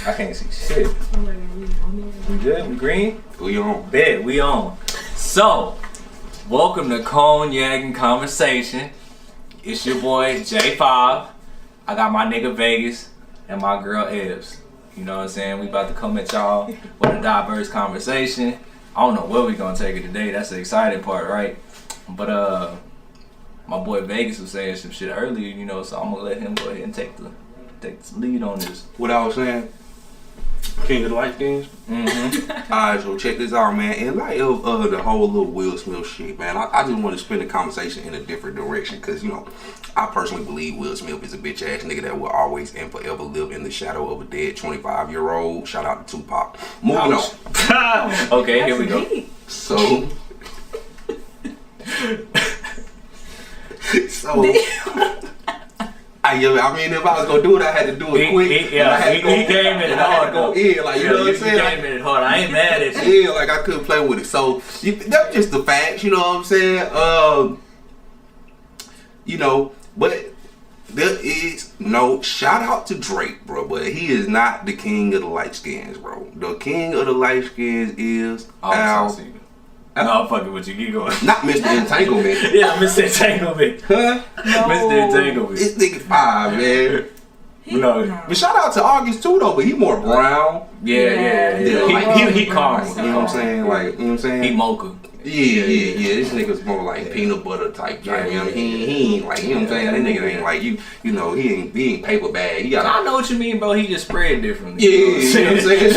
I can't see shit. We good? We green? We on. Bet, we on. So, welcome to Cognac and Conversation. It's your boy J5. I got my nigga Vegas and my girl Ebbs. You know what I'm saying? We about to come at y'all with a diverse conversation. I don't know where we gonna take it today. That's the exciting part, right? But my boy Vegas was saying some shit earlier, you know, so I'm gonna let him go ahead and take the lead on this. What I was saying, King of the Light Skins. Mm-hmm. Alright, so check this out, man. In light of the whole little Will Smith shit, man, I just want to spin the conversation in a different direction because, you know, I personally believe Will Smith is a bitch ass nigga that will always and forever live in the shadow of a dead 25-year-old. Shout out to Tupac. Moving on. Okay, here we go. So. I mean, if I was gonna do it, I had to do it quick. He came in it hard. Go in, like, you know what I'm saying? He came in it hard. I ain't mad at you. Yeah, like I couldn't play with it. So that's just the facts, you know what I'm saying? You know, but there is no shout out to Drake, bro. But he is not the king of the light skins, bro. The king of the light skins is Al. No, I'm fucking with you. Keep going. Not Mr. Entanglement. Yeah, Mr. Entanglement. Huh? No. Mr. Entanglement. This nigga 5, man. No. But shout out to August too, though. But he more brown. Yeah. He calm. You know what I'm saying? Like, you know what I'm saying? He mocha. Yeah. This nigga's more like peanut butter type. Yeah. You know, he ain't like, you know what I'm saying? That nigga ain't like you know, he ain't paper bag. He got. I know what you mean, bro. He just spread differently. Yeah, you know what I'm saying?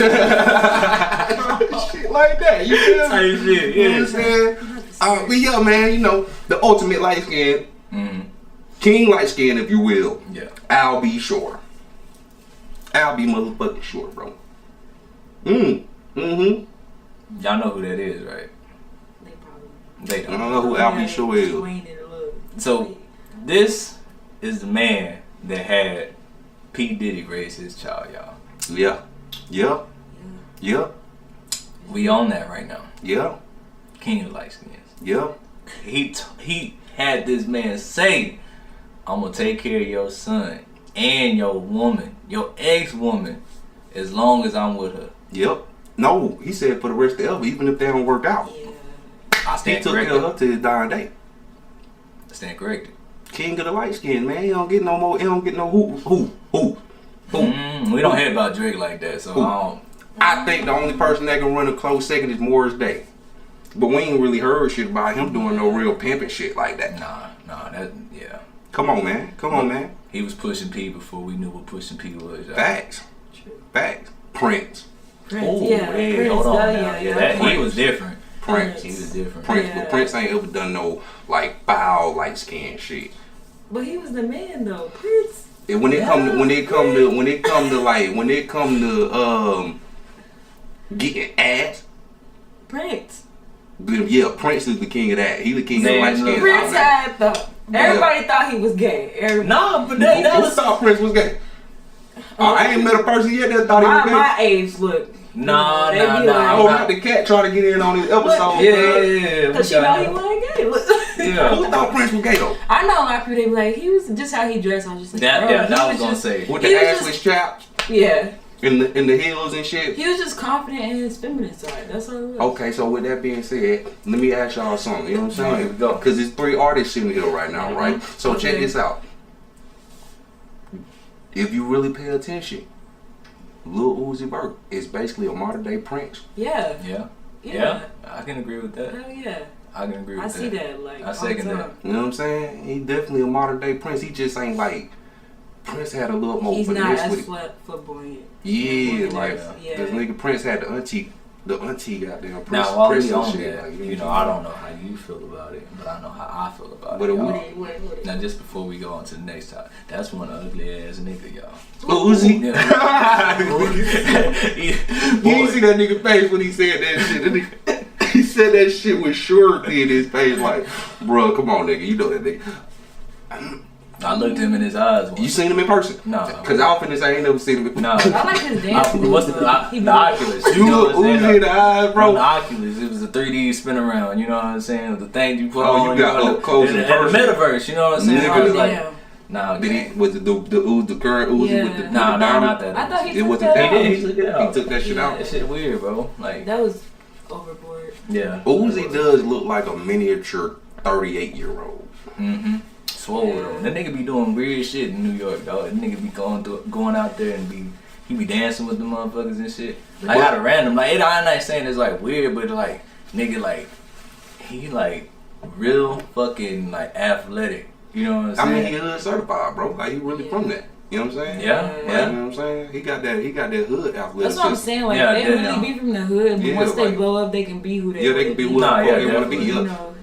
Shit like that. You feel me? Shit, you know what I'm saying? But yeah, man, you know, the ultimate light skin, king light skin, if you will. Yeah. Al B. Shore. Al B. motherfucking Shore, bro. Y'all know who that is, right? They don't. I don't know who Al B. Shore is. So, this is the man that had P. Diddy raise his child, y'all. Yeah. We on that right now. Yeah. King of light skins. Yeah. He had this man say, I'm gonna take care of your son and your woman, your ex-woman, as long as I'm with her. Yep. No, he said for the rest of ever, even if they don't work out. I He stand took care of corrected. her to his dying day. I stand corrected. King of the light skin, man. He don't get no more. He don't get no who. We don't hear about Drake like that, so I think the only person that can run a close second is Morris Day. But we ain't really heard shit about him doing no real pimping shit like that. Nah, yeah. Come on, man. He was pushing P before we knew what pushing P was. Y'all. Facts. Prince. Oh, Prince, hold on now. yeah. He was different. Prince. He was different. But Prince ain't ever done no like foul light skin shit. But he was the man though, Prince. And when it come to getting ass, Prince. yeah, Prince is the king of that. He the king of the light skin. Prince had everybody thought he was gay. Nah, but Who thought Prince was gay? I ain't met a person yet that thought he was gay. My age look. Nah. Oh, not the cat trying to get in on this episode. Yeah. Because she know he wasn't gay. Yeah. Who thought Prince was gay though? I know a lot of people, they be like, he was just how he dressed. I was just like, That I was gonna say. With the assless chaps. Yeah. In the heels and shit. He was just confident in his feminine side. That's all it was. Okay, so with that being said, let me ask y'all something. You know what I'm saying? Here we go. Because there's 3 artists sitting here right now, right? So check this out. If you really pay attention, Lil Uzi Vert is basically a modern day Prince. Yeah. Yeah. I can agree with that. Hell yeah. I can agree with that. I see that. Like, I second that. You know what I'm saying? He definitely a modern day Prince. He just ain't like Prince had a little more. He's not as with flamboyant. Yeah, like this nigga Prince had the auntie goddamn Prince. Now while Prince we and on shit, that, like, you know, I don't know how you feel about it, but I know how I feel about But it. What? Now just before we go on to the next topic, that's one ugly ass nigga, y'all. Uzi. Yeah. You didn't see that nigga face when he said that shit. He said that shit with surety in his face, like, bro, come on, nigga, you know that nigga. I looked him in his eyes once. You seen him in person? No. Cause I finna say I ain't never seen him in person. No. I like his dance. What's the Oculus? You look Uzi in the eyes, bro. The Oculus, it was a 3D spin around, you know what I'm saying? The thing you put Oh, on. you got up close in the person. metaverse, you know what I'm saying? Nigga, I was like, Damn. Nah, Did he with the current Uzi Yeah. with the Nah, with the nah, diamond? not that. I thought he It took wasn't that that. out. He took it out. He took that shit Yeah. out. That shit weird, bro. Like, That was overboard. yeah. Uzi does look like a miniature 38-year-old. Mm-hmm. Swole Yeah. though. That nigga be doing weird shit in New York, dog. That nigga be going out there and he be dancing with the motherfuckers and shit. Like out of random, like I'm not saying it's like weird, but like nigga like he like real fucking like athletic. You know what I'm I saying? mean, he hood certified, bro. Like he really from that. You know what I'm saying? Yeah, Like, yeah. you know what I'm saying? He got that hood athleticism. That's what I'm saying. Like Yeah, they yeah, really no. be from the hood, but Yeah, once they like- blow up, they can be who they Yeah, they can be who Nah, the yeah, fuck they want to be. definitely. You Yeah. know.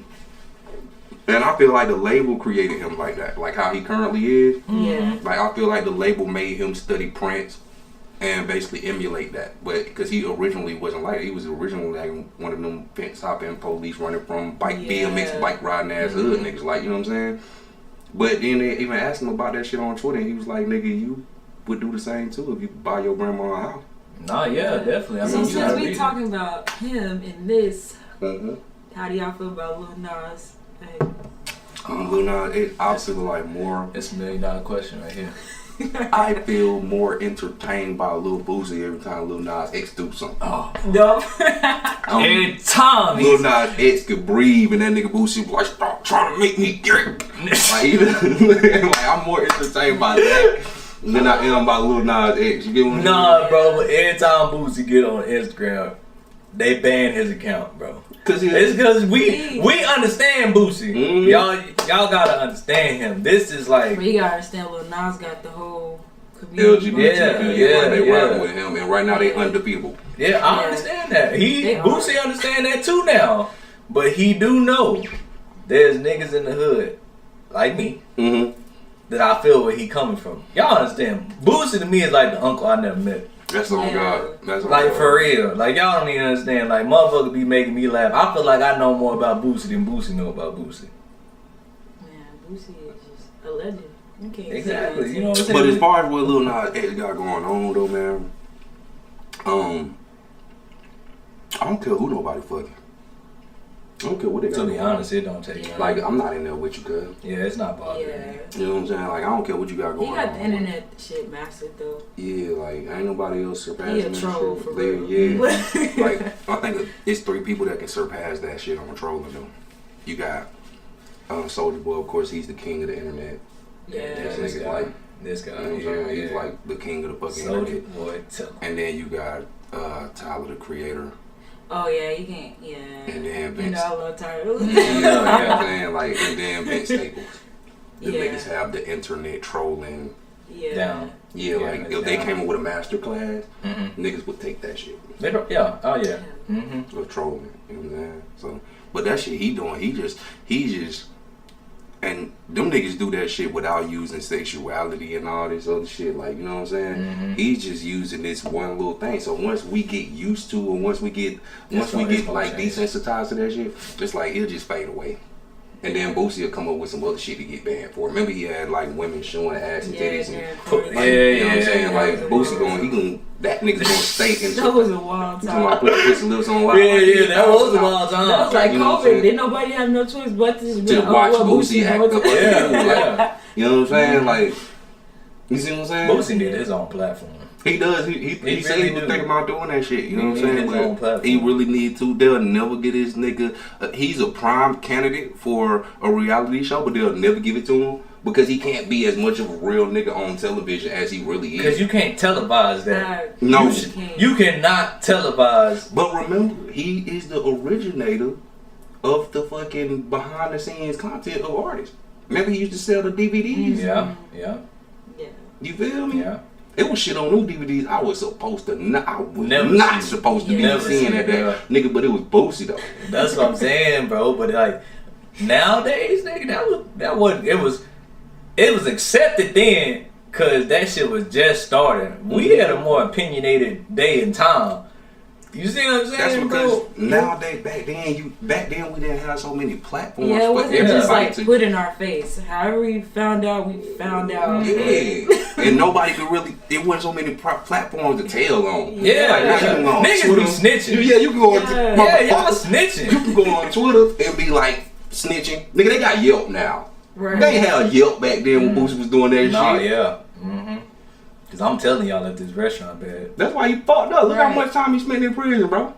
And I feel like the label created him like that, like how he currently is. Yeah. Like I feel like the label made him study Prince and basically emulate that, but because he originally wasn't like that. He was originally like one of them fence hopping police running from BMX bike riding ass hood niggas, like, you know what I'm saying? But then they even asked him about that shit on Twitter, and he was like, "Nigga, you would do the same too if you buy your grandma a house." Nah, yeah, definitely. I So mean, you since gotta we read it. talking about him in this, Mm-hmm. how do y'all feel about Lil Nas? Like, Lil Nas, I feel like more. It's $1 million question right here. I feel more entertained by Lil Boosie every time Lil Nas X do something. Oh, no. every time Lil he's Nas X could breathe, and that nigga Boosie was like, "Stop trying to make me drink." Like, even, like I'm more entertained by that than I am by Lil Nas X. You get what I'm saying? nah, bro. But every time Boosie get on Instagram, they ban his account, bro. Cause It's because we understand Boosie. Mhm. Y'all gotta understand him. This is like But you gotta understand, Lil Nas got the whole community. LGBT, Yeah, they yeah. riding with him, and right now they undefeatable. yeah, I Yeah. understand that. They are. Boosie understand that too now. But he do know there's niggas in the hood like me Mm-hmm. that I feel where he coming from. Y'all understand? Boosie to me is like the uncle I never met. That's on Yeah. God. That's on Like God. for real. Like y'all don't even understand. Like motherfuckers be making me laugh. I feel like I know more about Boosie than Boosie know about Boosie. Man, Boosie is just a legend. You can't say Exactly. that. You know what I'm saying? But as far as what Lil Nas X got going on though, man, I don't care who nobody fucking. I don't care what they got To be going on. honest, it don't take Yeah. Like, I'm not in there with you, cuz. Yeah, it's not bothering Yeah. me. You know what I'm saying? Like, I don't care what you got He going on. got the internet shit mastered though. Yeah, like, ain't nobody else surpassing He a that troll shit. for They- real. Yeah. Like, I think it's 3 people that can surpass that shit on trolling them. You got Soulja Boy, of course, he's the king of the internet. Yeah. This This nigga guy. like, This guy. you know what I'm Yeah, saying? He's yeah. like the king of the fucking Soulja internet. Boy, tell And then you got Tyler, the creator. Oh yeah, you can't. Yeah. And then You Vince. know I love Tyler. You know what I'm saying? Like, and then Vince Staples. The Yeah. niggas have the internet trolling. Yeah. Down. Yeah, Yeah, like it's if they down. came up with a master class, Mm-hmm. niggas would take that shit. Yeah. Oh yeah. Mm-hmm. Of trolling. You know what I'm saying? So, but that shit he doing, he just, and them niggas do that shit without using sexuality and all this other shit. Like, you know what I'm saying? Mhm. He's just using this one little thing. So once we get used to, or once we get It's like gonna change. desensitized to that shit, it's like he'll just fade away. And then Boosie will come up with some other shit to get banned for. Remember he had like women showing ass and titties and Yeah. like, you know what I'm saying? yeah, Like yeah. Boosie that nigga's gonna stay in That was a wild He's gonna time. put some lips on loud. Yeah, that was a wild That was time. like You know what I'm COVID. saying? Didn't nobody have no choice but to just be To like, watch what Boosie act doing? up. Yeah, Like, yeah. you know what I'm saying? Like, you see what I'm saying? Boosie need his own platform. He does. He said really he was do. thinking about doing that shit. You know what I'm He need saying? his own But platform. he really need to. They'll never get his nigga. He's a prime candidate for a reality show, but they'll never give it to him because he can't be as much of a real nigga on television as he really Because is. you can't televise that. No. You cannot televise. But remember, he is the originator of the fucking behind the scenes content of artists. Remember, he used to sell the DVDs. Yeah. Yeah. You feel me? Yeah. It was shit on them DVDs. I was supposed to not. I was Never not seen. supposed to be Never seeing seen, that yeah. nigga, but it was Boosie though. That's what I'm saying, bro. But like nowadays, nigga, it was accepted then because that shit was just starting. We had a more opinionated day and time. You see what I'm saying, That's because bro? nowadays, back then we didn't have so many platforms. Yeah, it for wasn't everybody just like to- put in our face. However we found out. Yeah, and nobody could really. There wasn't so many platforms to tell on. Yeah, Like, now you can go on niggas Twitter. be snitching. Yeah, you can go on. Yeah. Yeah, y'all motherfucker, snitching. You can go on Twitter and be like snitching. Nigga, they got Yelp now. Right. They ain't had a Yelp back then when Boosie was doing that Nah, shit. yeah. Cause I'm telling y'all at this restaurant bad. That's why he fucked up. Look how Right. much time he spent in prison, bro.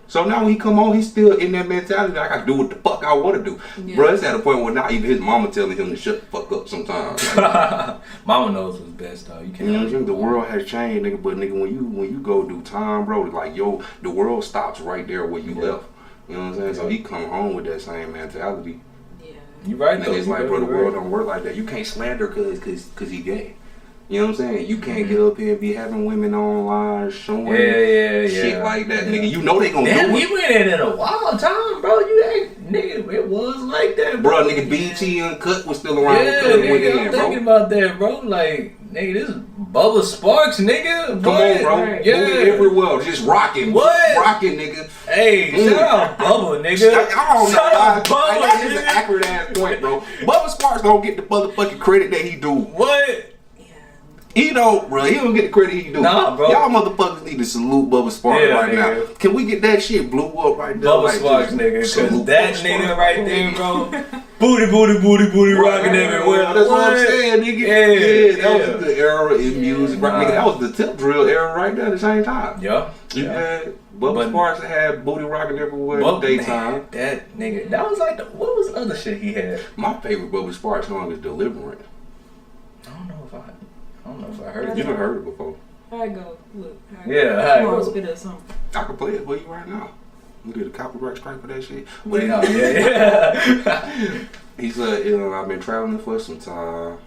So now when he come on, he's still in that mentality that I gotta do what the fuck I want to do. Yeah. Bro, it's at a point where not even his mama telling him to shut the fuck up sometimes. Like, Mama knows what's best though. You you can't. know what I'm saying? The world has changed, nigga. But nigga, when you go do time, bro, like the world stops right there where you left. You know what I'm saying? So he come home with that same mentality. Yeah. You right though. And it's like, bro, the world don't work like that. You can't slander cause he gay. You know what I'm saying? You can't get up here and be having women online showing shit like that, nigga. You know they gonna Damn, do he it. went in a wild time, bro. You ain't, nigga, it was like that, Bro, bro. nigga, BT Uncut was still around. Yeah, Cutting with nigga, I'm him, thinking bro. about that, bro. Like, nigga, this is Bubba Sparks, nigga. Come Boy. on, bro. Right. Yeah. Moving everywhere, just rocking. What? Rocking, nigga. Hey, shout out Bubba, nigga. I don't know Shout out why. Bubba, Like, that's just an nigga. accurate ass point, bro. Bubba Sparks don't get the motherfucking credit that he do. What? He don't, bro. He don't get the credit he do. Nah, bro. Y'all motherfuckers need to salute Bubba Sparks Yeah, right nigga. now. Can we get that shit blew up right now? Bubba Like, Sparks, just nigga. Cause salute that Bubba nigga Sparks. right there, bro. Booty, rocking everywhere. That's what I'm saying, nigga. Yeah, That was a good era in music, right? Nah. Nigga, that was the tip drill era right there at the same time. Yeah. You had Bubba Sparks had booty rocking everywhere in the daytime. Man, that nigga, that was like what was the other shit he had? My favorite Bubba Sparks song is Deliverance. I don't know if I heard You it. done heard it before. I go. Look. Yeah, how it Come on, go? spit up something. I can play it for you right now. You get a copyright strike for that shit. Wait, no, yeah. He said, you know, I've been traveling for some time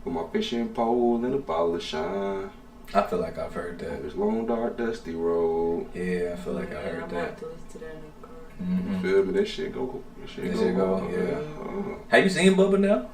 with my fishing pole and a bottle of shine. I feel like I've heard On that. this long, dark, dusty road. Yeah, I feel like I I'm heard about that. to listen to that in the car. Mm-hmm. Feel me? That shit go. That shit go, yeah. Uh-huh. Have you seen Bubba now?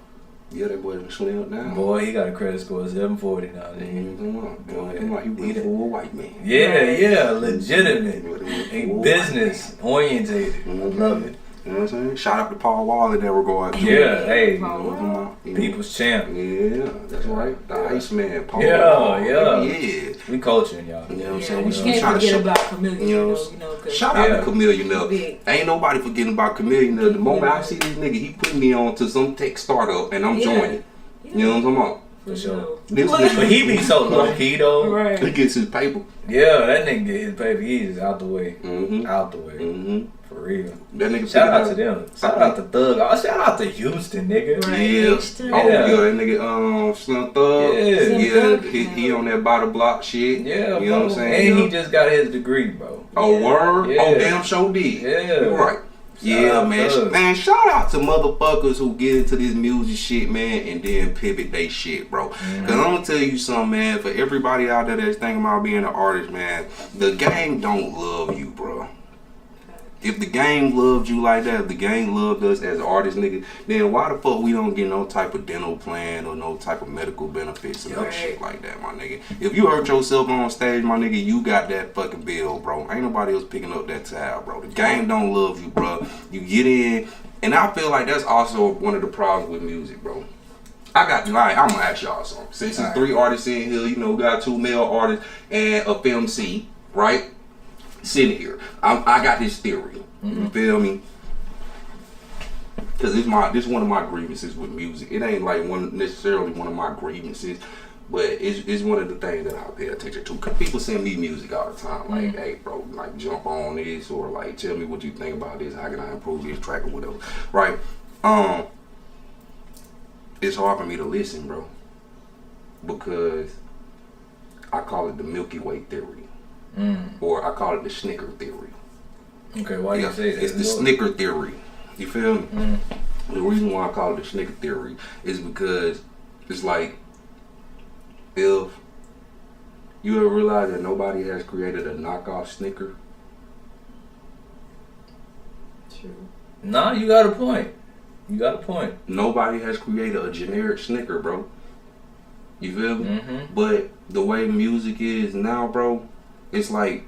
Yeah, that boy done slimmed down. Boy, he got a credit score of 740 now. Nigga. He went full white man. Yeah, legitimate. He A full business white man. orientated. I love it. You know what I'm saying? Shout out to Paul Wall in that regard too. Yeah, hey, You know what I'm talking about? people's champ. Yeah, that's right. The Iceman, Paul Yeah, Wall. yeah. Yeah. We culturing y'all. You know what I'm Yeah, saying? we We can't try to forget show. about Chameleon, You know, you know, 'cause shout out Yeah. to Chameleon up. Big. Ain't nobody forgetting about Chameleon up. The moment I see this nigga, he put me on to some tech startup and I'm Yeah. joining. You know what I'm talking about? For sure. sure. This But nigga, he be so low key though. he Right. gets his paper. Yeah, that nigga get his paper. He is out the way. Mm-hmm. Out the way. Mm-hmm. For real. That nigga Shout out to put it them. Shout out to Thug. Oh, shout out to Houston, nigga. Right. Yeah. H-Town. Oh Yeah. yeah, that nigga Slim Thug. Yeah. Slim Yeah, Thug. he on that bottle block shit. Yeah, You know what I'm bro. saying? And he just got his degree, bro. Oh Yeah. word? Yeah. Oh damn sure did. Yeah. You right. Yeah, out man. Thug. Man, shout out to motherfuckers who get into this music shit, man, and then pivot they shit, bro. Mm-hmm. Cause I'm gonna tell you something, man. For everybody out there that's thinking about being an artist, man, the game don't love you, bro. If the game loved you like that, if the game loved us as artists, nigga, then why the fuck we don't get no type of dental plan or no type of medical benefits and no Right. shit like that, my nigga? If you hurt yourself on stage, my nigga, you got that fucking bill, bro. Ain't nobody else picking up that tab, bro. The game don't love you, bro. You get in, and I feel like that's also one of the problems with music, bro. I'm gonna ask y'all something. Since there's 3 artists in here, you know, we got 2 male artists and a film C, right? Sitting here. I got this theory. You feel me? Cause this one of my grievances with music. It ain't like necessarily one of my grievances, but it's one of the things that I pay attention to. Cause people send me music all the time, like, hey bro, like jump on this, or like tell me what you think about this. How can I improve this track or whatever, right? It's hard for me to listen, bro, because I call it the Milky Way theory, or I call it the Snicker theory. Okay, why you say that? It's the Snicker theory. You feel me? The reason why I call it the Snicker theory is because it's like, if you ever realize that nobody has created a knockoff Snicker. True. Nah, you got a point. You got a point. Nobody has created a generic Snicker, bro. You feel me? Mm-hmm. But the way music is now, bro, it's like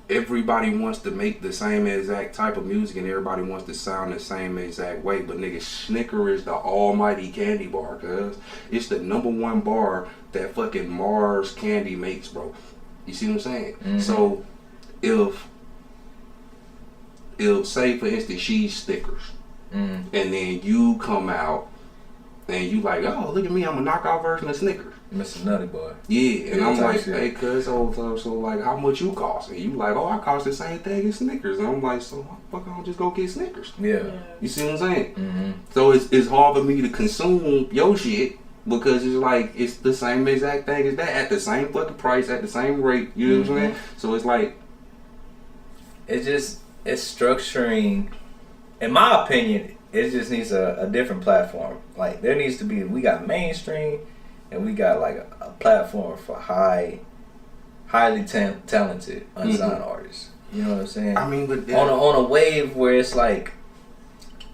everybody wants to make the same exact type of music and everybody wants to sound the same exact way. But nigga, Snicker is the almighty candy bar, cuz. It's the #1 bar that fucking Mars Candy makes, bro. You see what I'm saying? Mm-hmm. So if say for instance she's Snickers, Mm. and then you come out and you like, oh, look at me, I'm a knockout version of Snickers. Mr. Nutty Boy. Yeah, and Yeah, I'm type like, shit. hey, cuz, so like, how much you cost? And you like, oh, I cost the same thing as Snickers. And I'm like, so why the fuck I don't just go get Snickers? Yeah. You see what I'm saying? Mm-hmm. So it's hard for me to consume your shit because it's like, it's the same exact thing as that at the same fucking price, at the same rate. You know what I'm saying? So it's like, It's structuring, in my opinion, it just needs a different platform. Like, there needs to be, we got mainstream and we got like a platform for highly talented unsigned artists. You know what I'm saying? I mean, but on a wave where it's like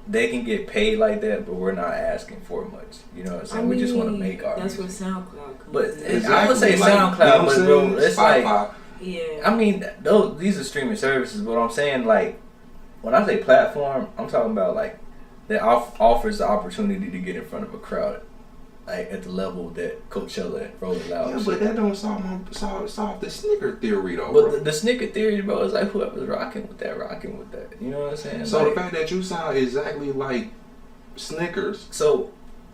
they can get paid like that, but we're not asking for much. You know what I'm saying? We just want to make our That's music. what SoundCloud comes But in. I would say Like, SoundCloud, you know what but I'm bro, saying? it's Spotify. like, Yeah. I mean, these are streaming services, but I'm saying, like, when I say platform, I'm talking about like that offers the opportunity to get in front of a crowd, like at the level that Coachella and Rolling Loud. Yeah, but that don't solve the Snicker theory though. But bro. the Snicker theory, bro, is like whoever's rocking with that. You know what I'm saying? So like, the fact that you sound exactly like Snickers. So,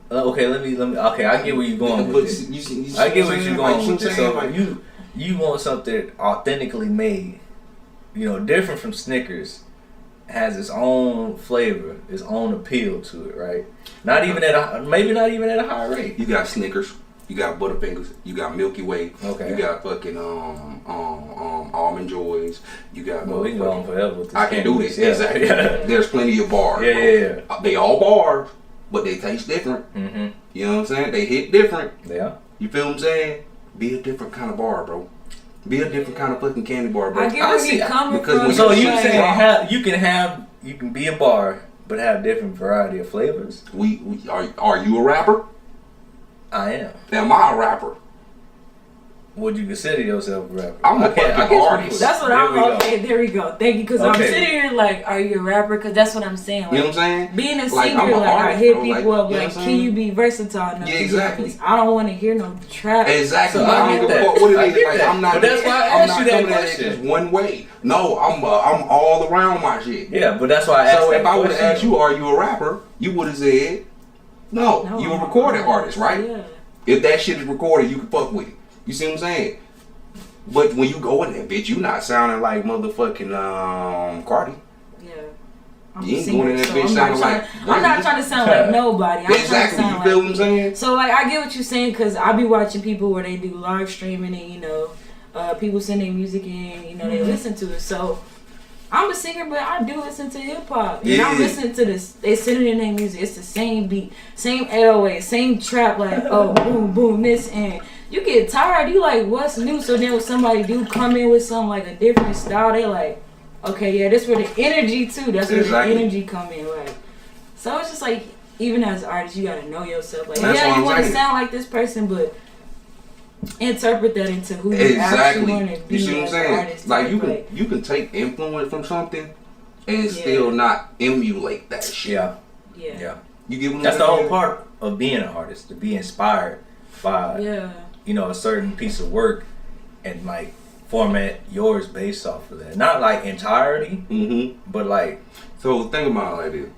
okay, let me. Okay, I get where you're going but with this. you I get where what you're I'm going saying? with this. Like, So like, you want something authentically made, you know, different from Snickers, has its own flavor, its own appeal to it, right? Maybe not even at a high rate. you got Snickers, you got Butterfingers, you got Milky Way, Okay. you got fucking Almond Joys, you got. Well, we can go on forever with this. I can do this. Yeah. Exactly. Yeah. There's plenty of bars. Yeah, bro. yeah. They all bars, but they taste different. Mm-hmm. You know what I'm saying? They hit different. Yeah. You feel what I'm saying? Be a different kind of bar, bro. Be a different kind of fucking candy bar, bro. I get where you're coming because from. when So you you like, saying you can be a bar but have different variety of flavors? we are you a rapper? I am. Am I a rapper? Would you consider yourself a rapper? I'm a I can't fucking speak artist. for it. That's what There I'm. we go. Okay, there we go. Thank you, because I'm Okay. sitting here like, are you a rapper? Because that's what I'm saying. Like, You know what I'm saying? being a Like, singer, I'm a like I artist, hit bro. people Like, up, you know like, what I'm can saying? you be versatile enough? Yeah, to do exactly. this? I don't want to hear no trap. Exactly. So I I don't get give a that. fuck what it I is. get Like, that. I'm not. But that's why I I'm asked not you that coming at it question. just one way. No, I'm all around my shit. Yeah, but that's why I asked So that if I would have question. asked you, are you a rapper? You would have said, no, you a I'm recording artist, right? Yeah. If that shit is recorded, you can fuck with it. You see what I'm saying? But when you go in there, bitch, you not sounding like motherfucking Cardi. Yeah. I'm You a ain't singer, going in that so bitch I'm not sounding trying- like I'm not Brandy. trying to sound like nobody. I'm Exactly. trying to You sound feel like what I'm saying? So like I get what you're saying because I be watching people where they do live streaming and people send their music in, they listen to it. So I'm a singer, but I do listen to hip hop. And I'm Yeah. listening to this. They send it in their music. It's the same beat, same 808, same trap. Like oh boom boom this and you get tired. You like what's new? So then when somebody do come in with something like a different style, they like okay yeah, that's where the energy too. That's where Exactly. the energy come in. Like so it's just like even as an artist, you gotta know yourself. Like That's yeah, what you I'm want to saying. sound like this person, but interpret that into who you actually want to Exactly. be You see what I'm as an saying? artist. Like type, you can take influence from something and Yeah. still not emulate that shit. Yeah, yeah. yeah. You get what That's I'm the saying? whole part of being an artist, to be inspired by Yeah. a certain piece of work and like format yours based off of that. Not like entirety, Mm-hmm. but like So think about it like this.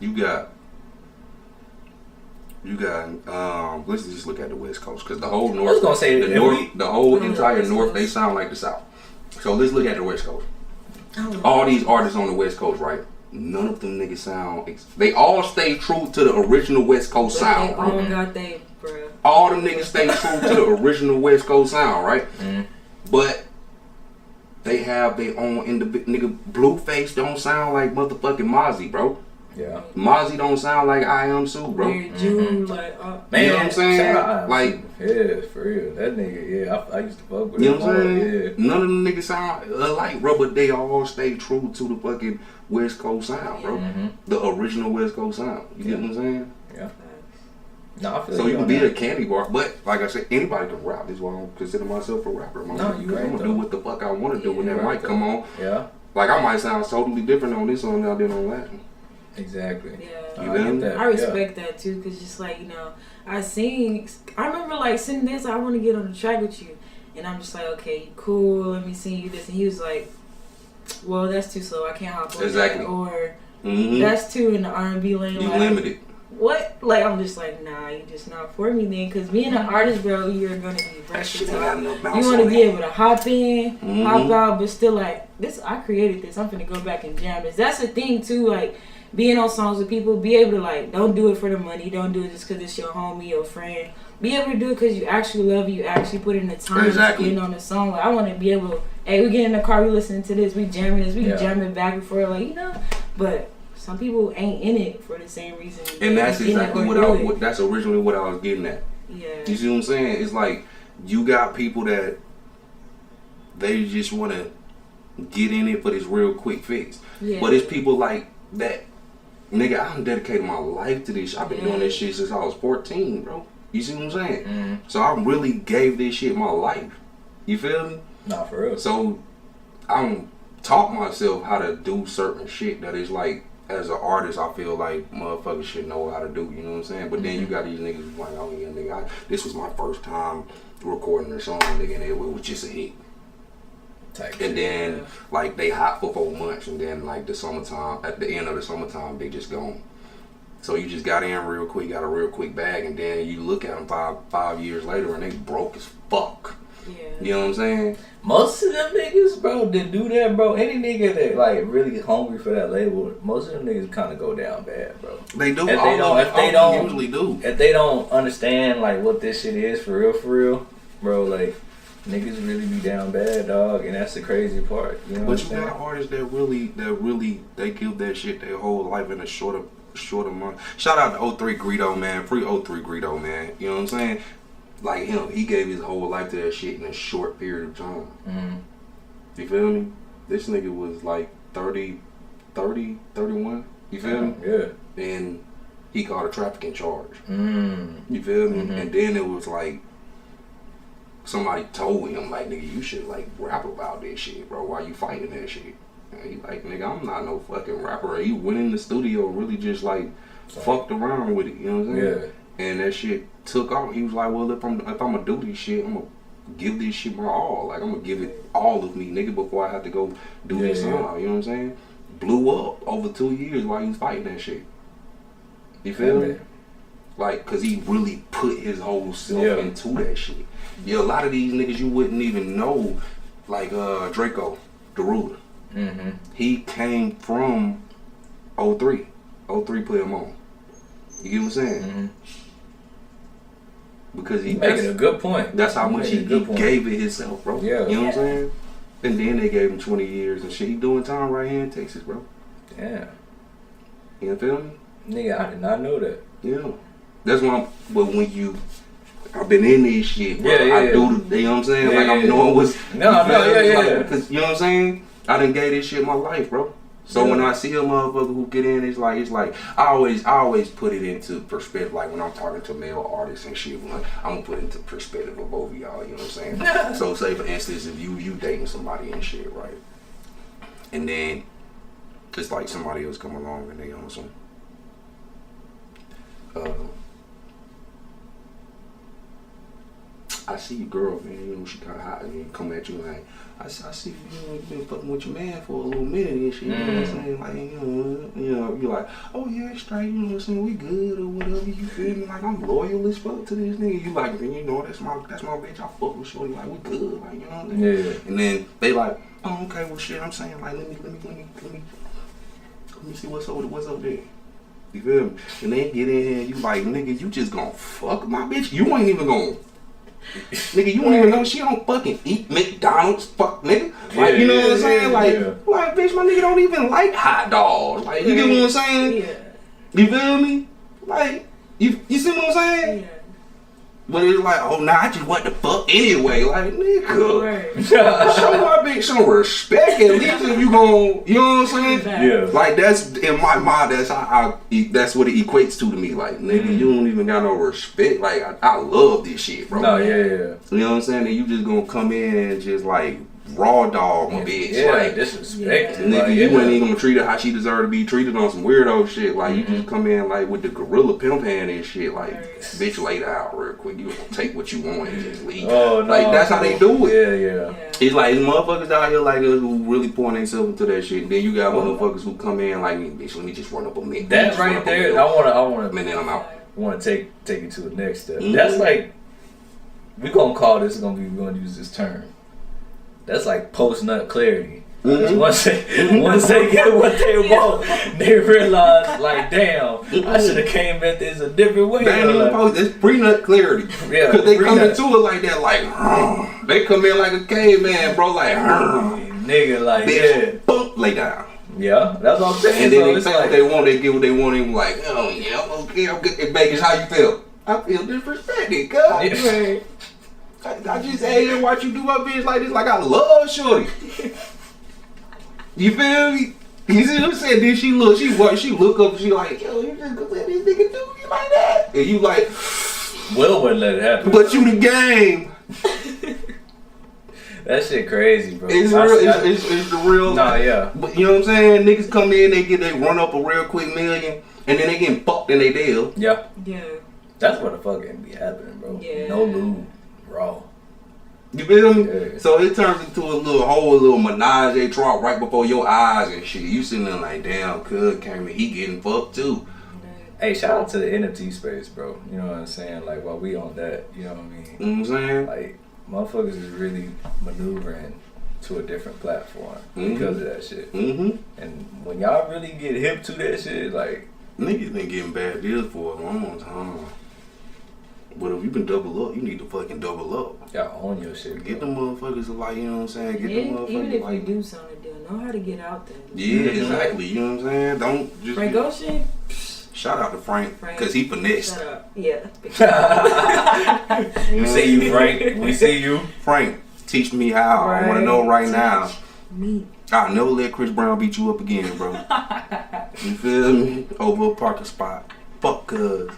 You got let's just look at the West Coast because the whole North, was gonna say, the if North, we- the whole the entire West North, Coast. they sound like the South. So let's look at the West Coast. Oh. All these artists on the West Coast, right? None of them niggas sound. They all stay true to the original West Coast But sound. they Bro. all got they, bruh. All them niggas stay true to the original West Coast sound, right? Mhm. But they have their own nigga. Blueface don't sound like motherfucking Mozzie, bro. yeah. Mozzie don't sound like I Am Sue, bro. Mary June, like, Man, You know what I'm saying? shout out, Like- yeah, for real. That nigga, yeah, I used to fuck with You know him what I'm hard, saying? yeah. None of them niggas sound alike, bro, but they all stay true to the fucking West Coast sound, bro. Mhm. The original West Coast sound. You get what I'm saying? No, I feel So you can on be that. a candy bar, but like I said, anybody can rap. That's why I don't consider myself a rapper. No, you Because right, I'm gonna though. do what the fuck I want to do when You that right, mic come on. Yeah, Like I might sound totally different on this song now than on that one. exactly. yeah. You I feel get me? that. I respect that too, cause just like I remember like sitting there, so I want to get on the track with you, and I'm just like, okay, you cool, let me sing you this, and he was like, well, that's too slow, I can't hop on Exactly. that. Or That's too in the R&B lane. You like, limited. What? Like, I'm just like, nah, you just not for me then. Because being an artist, bro, you're going to be versatile. You want to be able to hop in, hop out, but still, like, I created this. I'm finna go back and jam this. That's the thing, too, like, being on songs with people, be able to, like, don't do it for the money. Don't do it just because it's your homie, your friend. Be able to do it because you actually love it. You actually put in the time to get on the song. Like, I want to be able to, hey, we get in the car, we listening to this, we jamming this, we jamming back and forth, like, you know. But some people ain't in it for the same reason. And that's exactly that's originally what I was getting at. Yeah. You see what I'm saying? It's like, you got people that they just want to get in it for this real quick fix. Yeah. But it's people like that, nigga, I done dedicated my life to this. I've been doing this shit since I was 14, bro. You see what I'm saying? So I really gave this shit my life. You feel me? Nah, for real. So I'm taught myself how to do certain shit that is like, as an artist, I feel like motherfuckers should know how to do. You know what I'm saying? But then you got these niggas who's like, oh yeah, nigga, this was my first time recording a song, nigga, and it was just a hit. And then like they hot for 4 months, and then like the summertime, at the end of the summertime, they just gone. So you just got in real quick, got a real quick bag, and then you look at them five years later, and they broke as fuck. Yeah. You know what I'm saying? Most of them niggas, bro, that do that, bro, any nigga that like really hungry for that label, most of them niggas kind of go down bad, bro. They do. If they don't usually do. If they don't understand like what this shit is for real, bro, like niggas really be down bad, dog, and that's the crazy part. You know but you got artists that really, they give that shit their whole life in a shorter month. Shout out to 03 Greedo, man. Free 03 Greedo, man. You know what I'm saying? Like him, he gave his whole life to that shit in a short period of time. You feel me? This nigga was like 30, 31. You feel me? Yeah. And he caught a trafficking charge. You feel me? And then it was like, somebody told him, like, nigga, you should like rap about this shit, bro. Why you fighting that shit? And he like, nigga, I'm not no fucking rapper. He went in the studio and really just like fucked around with it. You know what I'm saying? Yeah. And that shit took off. He was like, well, if I'm gonna do this shit, I'm gonna give this shit my all. Like, I'm gonna give it all of me, nigga, before I have to go do this song. You know what I'm saying? Blew up over 2 years while he was fighting that shit. You feel me? Like, cause he really put his whole self into that shit. Yeah, a lot of these niggas you wouldn't even know, like Draco, the ruler. He came from 03. 03 put him on. You get what I'm saying? Because he making a good point. That's how much he gave it himself, bro. Yeah. You know what I'm saying? And then they gave him 20 years and shit. He doing time right here in Texas, bro. Yeah. You feel me? Nigga, I did not know that. Yeah. That's why but when I've been in this shit, bro. I do the, you know what I'm saying? Like I'm knowing what's Cause you know what I'm saying? I done gave this shit my life, bro. So when I see a motherfucker who get in, it's like I always put it into perspective. Like when I'm talking to male artists and shit, like, I'm gonna put it into perspective of both of y'all. You know what I'm saying? So say for instance, if you dating somebody and shit, right? And then it's like somebody else come along and they on some I see your girl, man, you know, she kinda hot and you come at you like, I see you been fucking with your man for a little minute and shit, you know what I'm saying? Like, you know, you're like, oh yeah, straight, you know what I'm saying, we good or whatever, you feel me? Like I'm loyal as fuck to this nigga. You like, you know, that's my bitch, I fuck with shorty, like we good, like, you know what I'm saying? Yeah. And then they like, oh okay, well shit, I'm saying like let me see what's up there. You feel me? And then get in here and you like, nigga, you just gonna fuck my bitch? You ain't even gonna nigga, you don't even know she don't fucking eat McDonald's, fuck nigga. Like, you know what I'm saying? Like, bitch, my nigga don't even like hot dogs. Like, you get what I'm saying? Yeah. You feel me? Like, you see what I'm saying? Yeah. But it's like, oh nah, I just want the fuck anyway. Like, nigga, show my bitch some respect at least if you gon', you know what I'm saying? Yeah. Like that's in my mind. That's how that's what it equates to me. Like, nigga, you don't even got no respect. Like, I love this shit, bro. No, yeah. You know what I'm saying? And you just gonna come in and just like raw dog my bitch. Yeah, Like, disrespected. nigga, Like, you ain't even gonna treat her how she deserve to be treated on some weirdo shit. Like, you just come in like with the gorilla pimp hand and shit. Like, bitch, lay down real quick. You gonna take what you want and just leave. Oh, no, like, that's how they do it. Yeah. It's like, there's motherfuckers out here like us who really pouring themselves into that shit. And then you got motherfuckers who come in like, bitch, let me just run up a minute. That right there, I wanna, and then I'm out. take it to the next step. That's like, we gonna call this, we're gonna use this term. That's like post-nut clarity. Once they get what they want, they realize, like, damn, I should have came at this a different way. They ain't even post. It's pre-nut clarity. Yeah, because they come into it like that, like, they come in like a caveman, bro, like, nigga, like, bitch, boom, lay down. Yeah, that's what I'm saying. And then so they say what they want, they get what they want, and like, oh yeah, I'm okay, I'm good in Vegas. How you feel? I feel disrespected, cuz. I just ate and watch you do my bitch like this, like I love shorty. You feel me? You see what I'm saying? Then she look up, she like, yo, you just gonna let this nigga do me like that? And you like, Will wouldn't let it happen. but you the game. That shit crazy, bro. It's the real. Nah, yeah. But you know what I'm saying? Niggas come in, they run up a real quick million, and then they getting fucked in they deal. Yeah. That's what the fuck ain't be happening, bro. Yeah. No lube, raw. You feel me? Yeah. So it turns into a little menage a trois right before your eyes and shit. You sitting there like, damn, Cud came in, he getting fucked too. Hey, shout out to the NFT space, bro. You know what I'm saying? Like, while we on that, you know what I mean? You know what I'm saying? Like, motherfuckers is really maneuvering to a different platform because of that shit. And when y'all really get hip to that shit, like, niggas been getting bad deals for a long time. But if you can double up, you need to fucking double up. Y'all own your shit, bro. Get them motherfuckers like, you know what I'm saying? Get them motherfuckers even if like, you do something, know how to get out there. Yeah, exactly. You know what I'm saying? Don't just. Frank Ocean? Shout out to Frank, because he finessed. Shut up. Yeah. We see you, Frank. We see you. Frank, teach me how. I want to know right now. Me. I'll never let Chris Brown beat you up again, bro. You feel me? Over a parking spot. Fuck, cuz.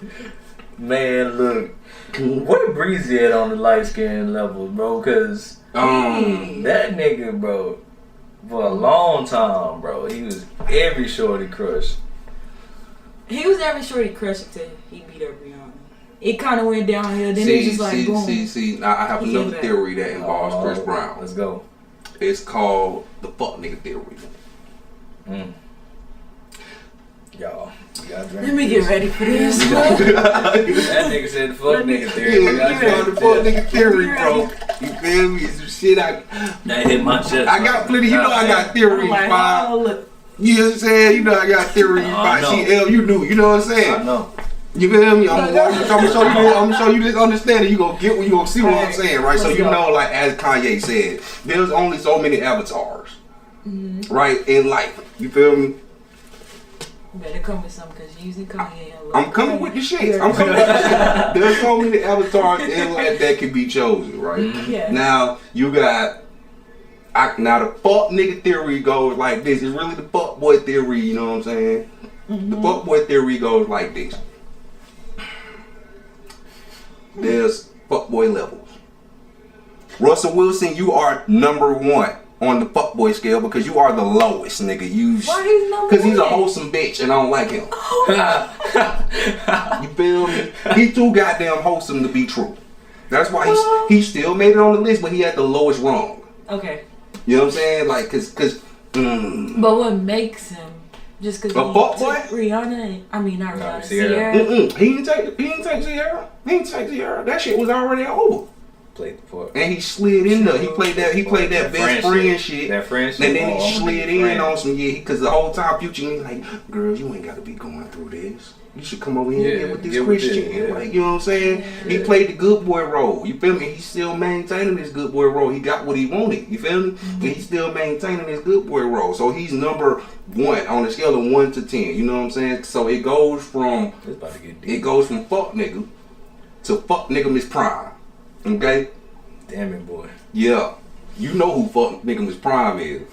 Man, look. Where Breezy at on the light skin level, bro? Cause that nigga, bro, for a long time, bro, he was every shorty crush. He was every shorty crush until he beat up Rihanna. It kind of went downhill. Then it just like boom. See. Now I have another theory that involves Chris Brown. Let's go. It's called the fuck nigga theory. Y'all, drink. Let me get ready for this. That nigga said the fuck nigga theory. Yeah, the fuck nigga theory, bro. You feel me? It's some shit that hit my chest. I got plenty. You know I got theories, like, Bob. oh, look. You know what I'm saying? You know I got theories. CL, you knew. You know what I'm saying? I know. You feel me? I'm gonna show you this understanding. You gonna get what you gonna see what I'm saying, right? So you know, like as Kanye said, there's only so many avatars, right, in life. You feel me? Better come with something because you usually Kanye. I'm coming with the shit. I'm coming with the shit. There's so many avatars in life that can be chosen, right? Yeah. Now you got. Now the fuck nigga theory goes like this. It's really the fuck boy theory. You know what I'm saying? The fuck boy theory goes like this. There's fuckboy levels. Russell Wilson, you are number one on the fuckboy scale because you are the lowest, nigga. Why he's number one? Because he's a wholesome bitch and I don't like him. You feel me? He too goddamn wholesome to be true. That's why he still made it on the list, but he had the lowest rung. Okay. You know what I'm saying? Like, cause. But what makes him? Just because he took Rihanna, not Rihanna, Sierra. He didn't take Sierra. He didn't take Sierra. That shit was already over. Played the part. And he slid in there. He played that best friend shit. That friendship. And then he slid in on some because the whole time Future was like, girl, you ain't got to be going through this. You should come over here and get with this Christian. Like, you know what I'm saying? Yeah. He played the good boy role. You feel me? He's still maintaining this good boy role. He got what he wanted. You feel me? But he's still maintaining his good boy role. So he's number one on a scale of 1 to 10. You know what I'm saying? So it goes from fuck nigga to fuck nigga Miss Prime. Okay? Damn it, boy. Yeah. You know who fuck nigga Miss Prime is.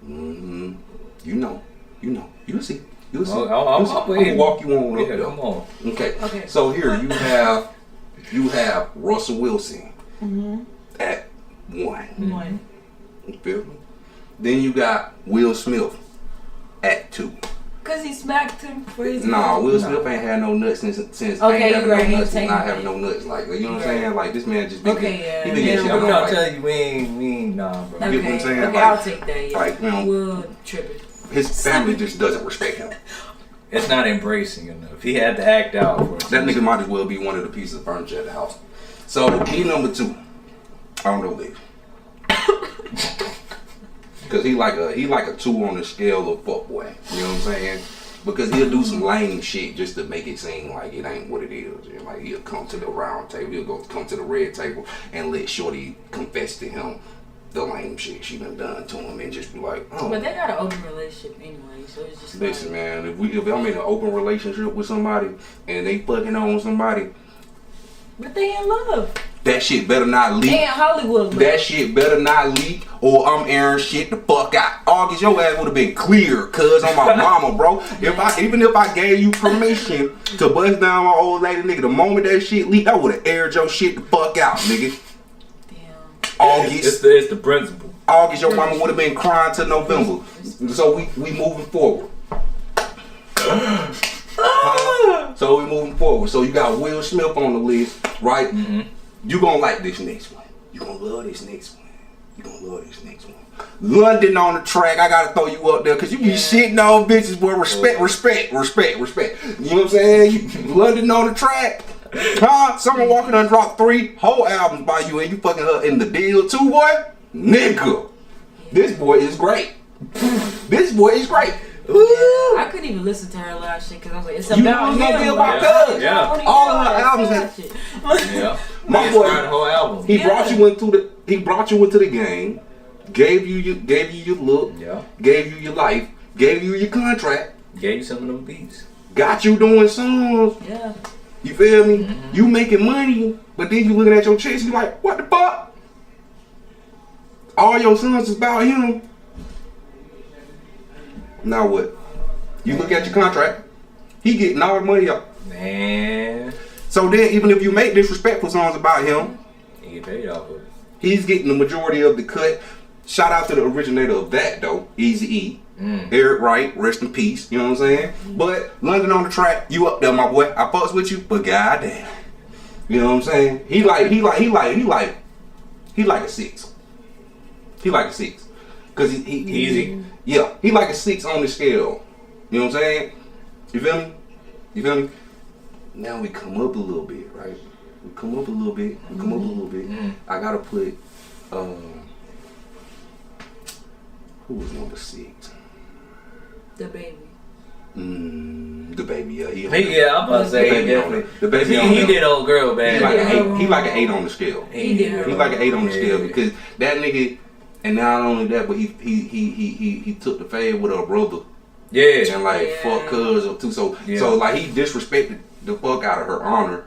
You know. You'll see. I'm gonna walk you on up there. Come on. Okay. So here you have Russell Wilson at 1. You feel me? Then you got Will Smith, Act 2. Cause he smacked him for his. Nah, Will Smith ain't had no nuts since Okay, ain't having right, no nuts he and not taking having no nuts. Like, you know what I'm saying? Like, this man just been Okay, yeah. he been getting shit I'm on, not like, telling you, we ain't, nah, bro. Okay, get what I'm saying? okay, Like- I'll take that. Yeah. like, you know, Will tripping. his family just doesn't respect him. It's not embracing enough. He had to act out for it. That nigga might as well be one of the pieces of furniture at the house. So he number 2. I don't know this. Cause he like a 2 on the scale of fuckboy. You know what I'm saying? Because he'll do some lame shit just to make it seem like it ain't what it is. And like he'll come to the round table, he'll come to the red table and let Shorty confess to him the lame shit she done to him and just be like, oh. But they got an open relationship anyway, so it's just Listen, like, man, if I'm in an open relationship with somebody and they fucking on somebody, but they in love. that shit better not leak. They in Hollywood. Bro. That shit better not leak or I'm airing shit the fuck out. August, your ass would have been clear, cuz on my mama, bro. Even if I gave you permission to bust down my old lady, nigga, the moment that shit leaked, I would have aired your shit the fuck out, nigga. Damn. August. It's the principle. August, your mama would have been crying till November. So we moving forward. So we moving forward. So you got Will Smith on the list, right? Mm-hmm. You gonna like this next one. You gonna love this next one. You gonna love this next one. London on the track. I gotta throw you up there because you be shitting on bitches, boy. Respect. You know what I'm saying? London on the track. Huh? Someone walking and dropped 3 whole albums by you and you fucking her in the deal too, boy? Nigga. This boy is great. This boy is great. I couldn't even listen to her last shit because I was like, it's You about know it's him. gonna be about like, cuz. Yeah. I don't even All know of her that albums sad have- shit. Yeah. My He boy- inspired the whole album. He brought you into the game, gave you your look, Yeah. gave you your life, gave you your contract, Gave you some of them beats. got you doing songs. Yeah. You feel me? Mm-hmm. You making money, but then you looking at your chicks, you like, what the fuck? All your songs is about him. Now what? You look at your contract, he getting all the money up. Man. So then even if you make disrespectful songs about him, He get paid off of it. he's getting the majority of the cut. Shout out to the originator of that though, Eazy-E. Eric Wright, rest in peace, you know what I'm saying? But London on the track, you up there, my boy. I fucks with you, but goddamn. You know what I'm saying? He like a 6. He like a 6. Cause he Easy. Yeah, he like a 6 on the scale. You know what I'm saying? You feel me? You feel me? Now we come up a little bit, right? We come up a little bit. I gotta put who was number 6? The baby. The baby, yeah. Yeah, I'm about to say The baby he on definitely. it. The baby on He it. did old girl, man. He like an 8 on the scale. He did. He like an 8 on the scale because that nigga, and not only that, but he took the fade with her brother Yeah. and like fuck cuz or too. So like he disrespected the fuck out of her honor.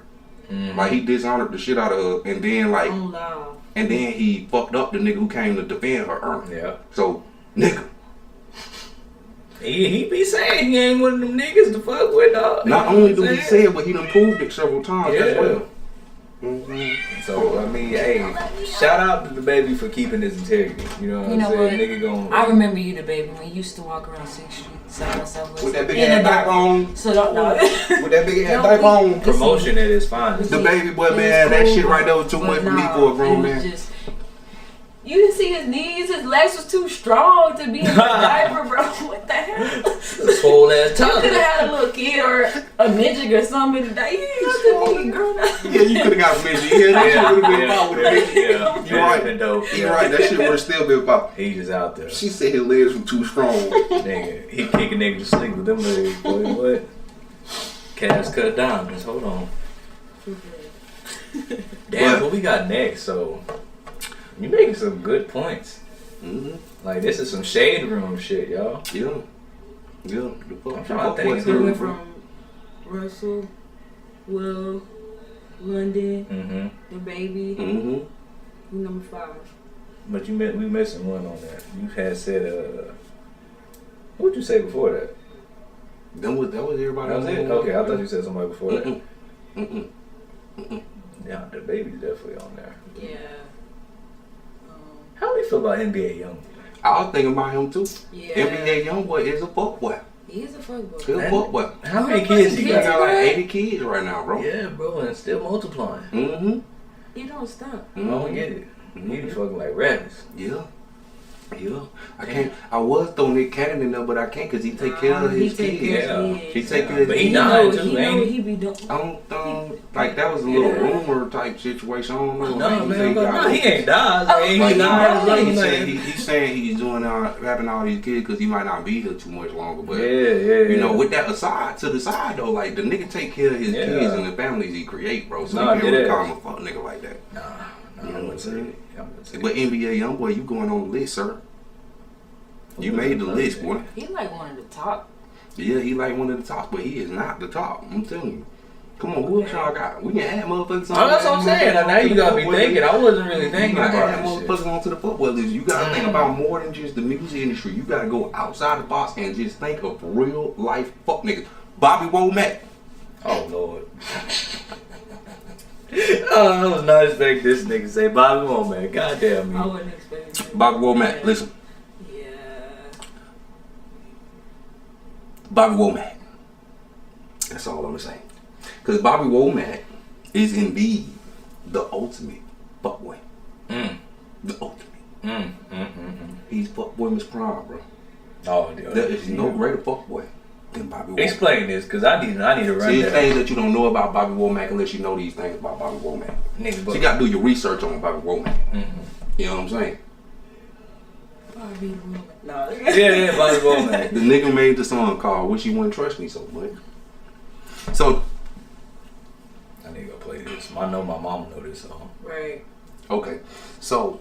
Like he dishonored the shit out of her, and then like, Oh, no. and then he fucked up the nigga who came to defend her honor. Yeah. So nigga, He be saying he ain't one of them niggas to fuck with, dog. not only do he say it, but he done proved it several times as Yeah. well. So I mean, hey, shout out to the baby for keeping his integrity. You know what I'm saying? what? Nigga gon' I remember you, the baby, when you used to walk around 6th Street side by side With that big in ass the diaper dark. on, So don't know. with that big ass No, diaper on. promotion at its finest. The baby boy, man, that shit right there was too much for me for a grown man. You didn't see his knees, his legs was too strong to be in the diaper, bro. What the hell? This whole ass You could time. have had a little kid or a midget or something. You ain't nothing grown up. Yeah, you could have got a midget. Yeah, that shit would have been fine with a midget. Yeah, You right. been dope. You right, that shit would have still been fine. He just out there. She said his legs were too strong. Nigga, he kick a nigga to sleep with them legs, boy. What? Calves cut diamonds. Hold on. Damn, what we got next? So, you making some good points. Like, this is some shade room shit, y'all. Yeah. Yeah. I'm trying to think. We went from Russell, Will, London, the baby, number 5. But we missing one on that. You had said, what'd you say before that? That was everybody. That was it? Okay, I thought you said somebody before that. Yeah, the baby's definitely on there. Yeah. How we feel about NBA Young? I was thinking about him too. Yeah. NBA Youngboy is a fuckboy. He is a fuckboy. He's a fuckboy. How many kids he He got? got like 80 kids right now, bro. Yeah, bro, and still multiplying. Mm-hmm. He don't stop. I don't get it. He be fucking like rabbits. Yeah. Yeah. I can't. I was throwing Nick Cannon in there, but I can't because he take care of his kids. He take care of his But he kids. died too, He know ain't what he? he be doing. I don't like that was a little rumor type situation. I don't know. No, Like, man, but got- no, he ain't died. Like, he Like, died. Like, he's saying, man. he's saying he's doing having all these kids because he might not be here too much longer. But Yeah. you know, with that aside to the side though, like the nigga take care of his Yeah. kids and the families he create, bro. So Nah, you can't really dead call ass. him a fuck nigga like that. Nah, You know I what I'm wouldn't say saying? it. I wouldn't say But it. NBA Youngboy, you going on the list, sir? You made the list, boy. He like one of the top. Yeah, he like one of the top, but he is not the top. I'm telling you. Come on, who else y'all got? We can add motherfuckers on. Oh, that's what I'm saying. Now you gotta be thinking. I wasn't really thinking You gotta about add this shit. motherfuckers onto the football list. You gotta think about more than just the music industry. You gotta go outside the box and just think of real life fuck niggas. Bobby Womack. Oh Lord. Oh, I was not expecting this nigga to say Bobby Womack. God damn I me. wasn't expecting that. Bobby Womack. Listen, Yeah. Bobby Womack. That's all I'm gonna say. Because Bobby Womack is indeed the ultimate fuckboy. Mm. The ultimate. Mm. He's fuckboy Miss Prime, bro. Oh, dude. There is no greater fuckboy than Bobby Womack. Explain this, cause I need to run See, that. things that you don't know about Bobby Womack unless you know these things about Bobby Womack. Nigga, So but you gotta do your research on Bobby Womack. You know what I'm saying? Bobby Womack. No. yeah, Bobby Womack. The nigga made the song called "Wish You Wouldn't Trust Me So Much." So, I need to go play this. I know my mom know this song. Right. okay, so,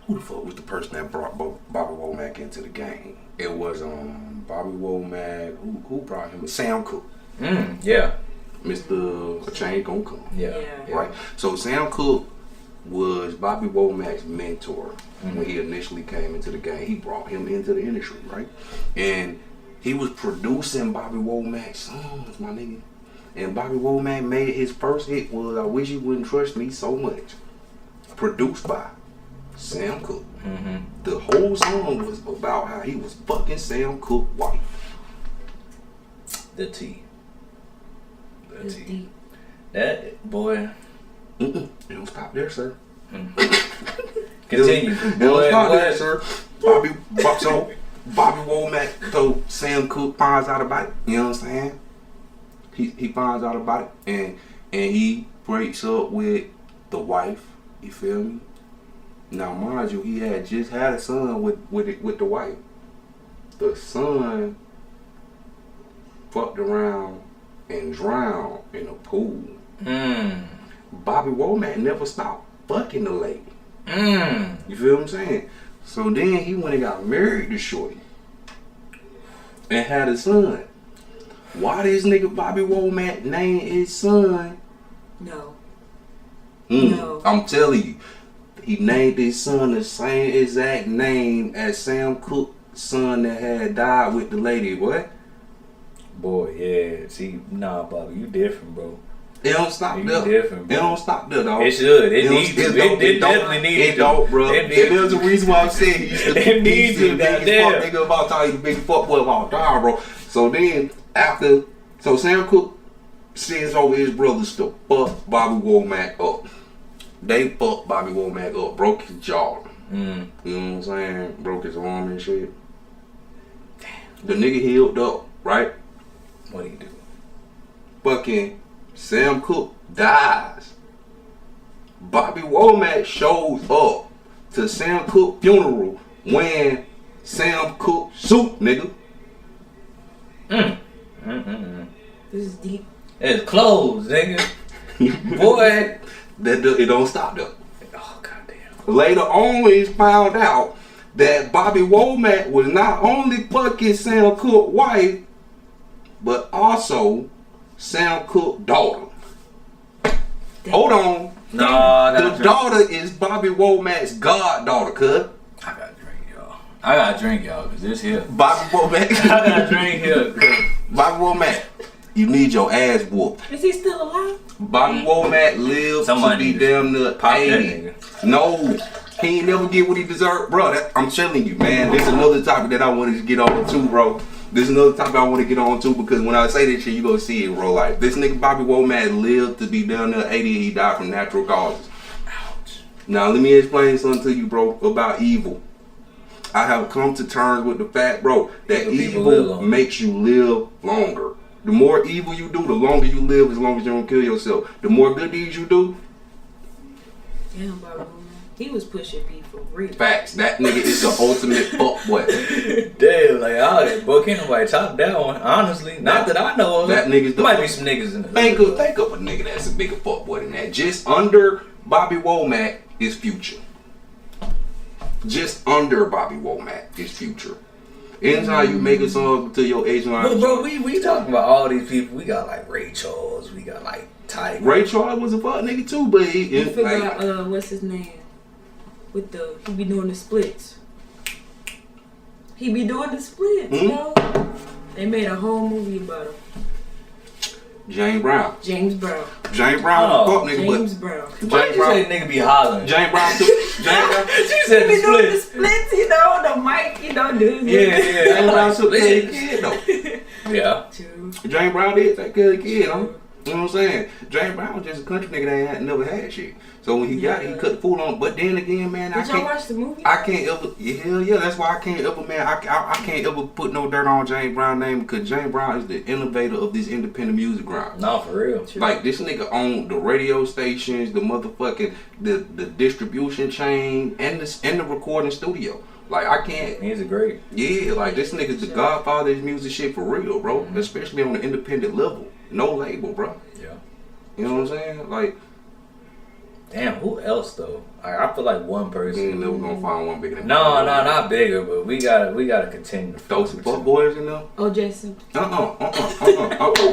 who the fuck was the person that brought Bobby Womack into the game? It was Bobby Womack. Who brought him? Sam Cooke. Yeah. Mr. A Change Gonna Come. Yeah. Right. So Sam Cooke was Bobby Womack's mentor when he initially came into the game. He brought him into the industry, right? And he was producing Bobby Womack's songs, my nigga. And Bobby Womack made his first hit was "I Wish You Wouldn't Trust Me So Much," produced by Sam Cooke. The whole song was about how he was fucking Sam Cooke's wife. The T. It's deep. That boy. It don't stop there, sir. Continue. It don't stop there, sir. Bobby Womack told Sam Cooke finds out about it. You know what I'm saying? He finds out about it and he breaks up with the wife. You feel me? Now, mind you, he had just had a son with the wife. The son fucked around and drowned in a pool. Bobby Womack never stopped fucking the lady. You feel what I'm saying? So then he went and got married to Shorty and had a son. Why this nigga Bobby Womack named his son? No. No. I'm telling you, he named his son the same exact name as Sam Cooke's son that had died with the lady. What? Boy, yeah. See, nah, Bobby, you different, bro. It don't stop You there. different, It bro. don't stop there, dog. It should. It don't- needs to. don't- It don't- definitely needs to. It don't, bro. It And needs there's a to. reason why I'm saying he used to It needs be to, the biggest goddamn. fuck nigga about time. He the biggest fuck boy of all time, bro. So then so Sam Cooke sends over his brothers to fuck Bobby Womack up. They fucked Bobby Womack up, broke his jaw. You know what I'm saying? Broke his arm and shit. The nigga healed up, right? What do you do? Fucking Sam Cooke dies. Bobby Womack shows up to Sam Cooke funeral wearing Sam Cooke suit, nigga. This is deep. It's closed, nigga. Boy. It don't stop there. Oh, goddamn. Later on, it's found out that Bobby Womack was not only fucking Sam Cooke's wife, but also Sam Cooke's daughter. Hold on. No, I gotta The drink. daughter is Bobby Womack's goddaughter, cuz. I gotta drink, y'all. I gotta drink, y'all, because this here. Bobby Womack. I gotta drink here. 'Cause Bobby Womack you need your ass whooped. Is he still alive? Bobby Womack lived Somebody to be damn near pop that 80. nigga. No, he ain't never get what he deserved, bro. I'm telling you, man. There's another topic that I wanted to get on too, bro. There's another topic I want to get on too, because when I say this shit, you gonna see it in real life. This nigga Bobby Womack lived to be down there 80. He died from natural causes. Ouch. Now let me explain something to you, bro, about evil. I have come to terms with the fact, bro, that evil makes you live longer. The more evil you do, the longer you live, as long as you don't kill yourself. The more good deeds you do. Damn, Bobby Womack. He was pushing P for real. Facts. That nigga is the ultimate fuckboy. Damn, like, boy, can't nobody top that one. Honestly, not that I know of. That nigga's the. There might be some niggas in the Think of a nigga that's a bigger fuckboy than that. Just under Bobby Womack is Future. Just under Bobby Womack is Future. Anytime you make a song to your age line. But bro, we talking about all these people. We got like Ray Charles. We got like Tiger. Ray Charles was a fuck nigga too, but he forgot what's his name? With he be doing the splits. He be doing the splits, you know? They made a whole movie about him. James Brown. James Brown. James Brown was a fuck nigga. James Brown. Why you say nigga be hollering? James Brown too. James Brown. She said He the be doing the splits. splits, you know, the mic, you know, dude. Yeah. James Brown took care of the Splits. kid though. Yeah. True. James Brown did take care of the kid, huh? You know what I'm saying? James Brown was just a country nigga that ain't never had shit. So when he got it, he cut the fool on. But then again, man, Did y'all watch the movie? I can't ever. Hell yeah, that's why I can't ever, man. I can't ever put no dirt on James Brown's name, because James Brown is the innovator of this independent music grind. No, for real. Like, this nigga owned the radio stations, the motherfucking the distribution chain, and the recording studio. Like, I can't. He's a great. Yeah, like, this nigga's the godfather of music shit for real, bro. Especially on the independent level. No label, bro. Yeah. You know what I'm saying? Like, damn, who else though? I feel like one you person. ain't never gonna find one bigger than No, not bigger, but we gotta continue to throw some fuck boys in there. O.J. Simpson. I'm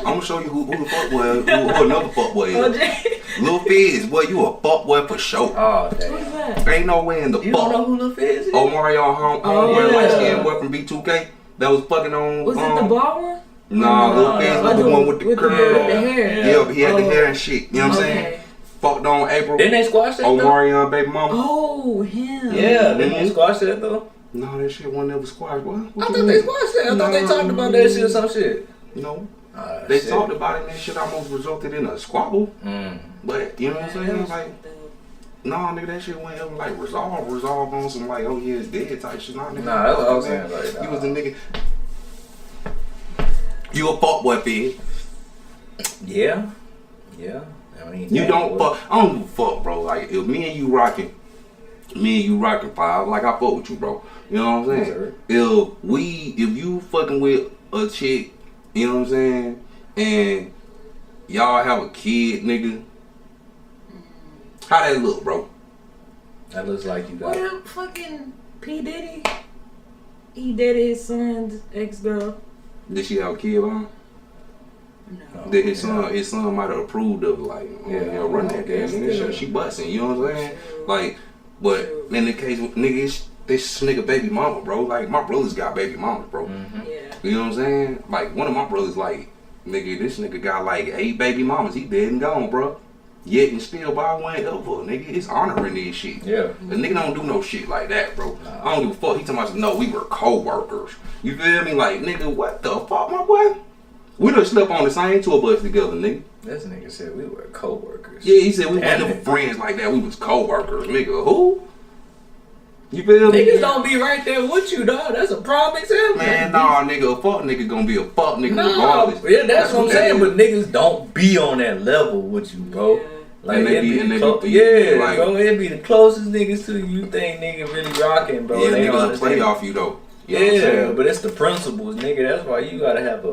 gonna show you who the fuck boy, who another fuck boy is. O.J. Lil Fizz, boy, you a fuck boy for sure. Oh Who's damn. that? Ain't no way in the You fuck. don't know who Lil Fizz is? Omarion Oh, yeah. light skinned boy from B2K that was fucking on. Was it the ball one? Nah, Lil Fizz was the one with the curl. With the hair. Yeah, but he had the hair and shit. You know what I'm saying? Okay. Fucked on April. Didn't they squash that though? Omarion baby mama. Oh, him. Yeah, didn't they squash that though? No, that shit wasn't ever squashed. What I you thought mean? they squashed that. I thought they talked about that shit or some shit. No. Ah, They shit. talked about it and that shit almost resulted in a squabble. Mm. But, you know what I'm saying? Like, no, nigga, that shit wasn't ever like resolve on some like, oh yeah, it's dead type shit. Nah, nigga. Nah, that's what I was man. saying. Like, You was the nigga. You a fuck boy, Fizz. Yeah. I mean, You don't fuck. I don't give a fuck, bro. Like, if me and you rocking five, like, I fuck with you, bro. You know what I'm saying? Yes, If you fucking with a chick, you know what I'm saying, and y'all have a kid, nigga, how that look, bro? That looks like you got. What up, fucking P. Diddy? He dated his son's ex-girl. Did she have a kid on? No. That his son might have approved of, like, run that gas and this shit. She busting, you know what I'm saying? Like, but in the case with niggas, this nigga baby mama, bro. Like, my brothers got baby mamas, bro. Yeah. You know what I'm saying? Like, one of my brothers, like, nigga, this nigga got like 8 baby mamas. He dead and gone, bro. Yet and still by one ever, nigga. It's honoring this shit. Yeah. The nigga don't do no shit like that, bro. I don't give a fuck. He talking about, no, we were co-workers. You feel me? Like, nigga, what the fuck, my boy? We done slept on the same tour bus together, nigga. This nigga said we were co-workers. Yeah, he said we Damn weren't it. friends like that. We was co-workers, nigga. Who? You feel me? Niggas don't be right there with you, dog. That's a prime example. Man, nah, nigga, a fuck nigga gonna be a fuck nigga Nah, regardless. yeah, that's what I'm that saying. is. But niggas don't be on that level with you, bro. Yeah. Like And they it be- be and the they be- yeah, like- bro. It be the closest niggas to you. You think nigga really rocking, bro? Yeah, They don't niggas play understand. off you though. You know what I'm Yeah, saying? but it's the principles, nigga. That's why you gotta have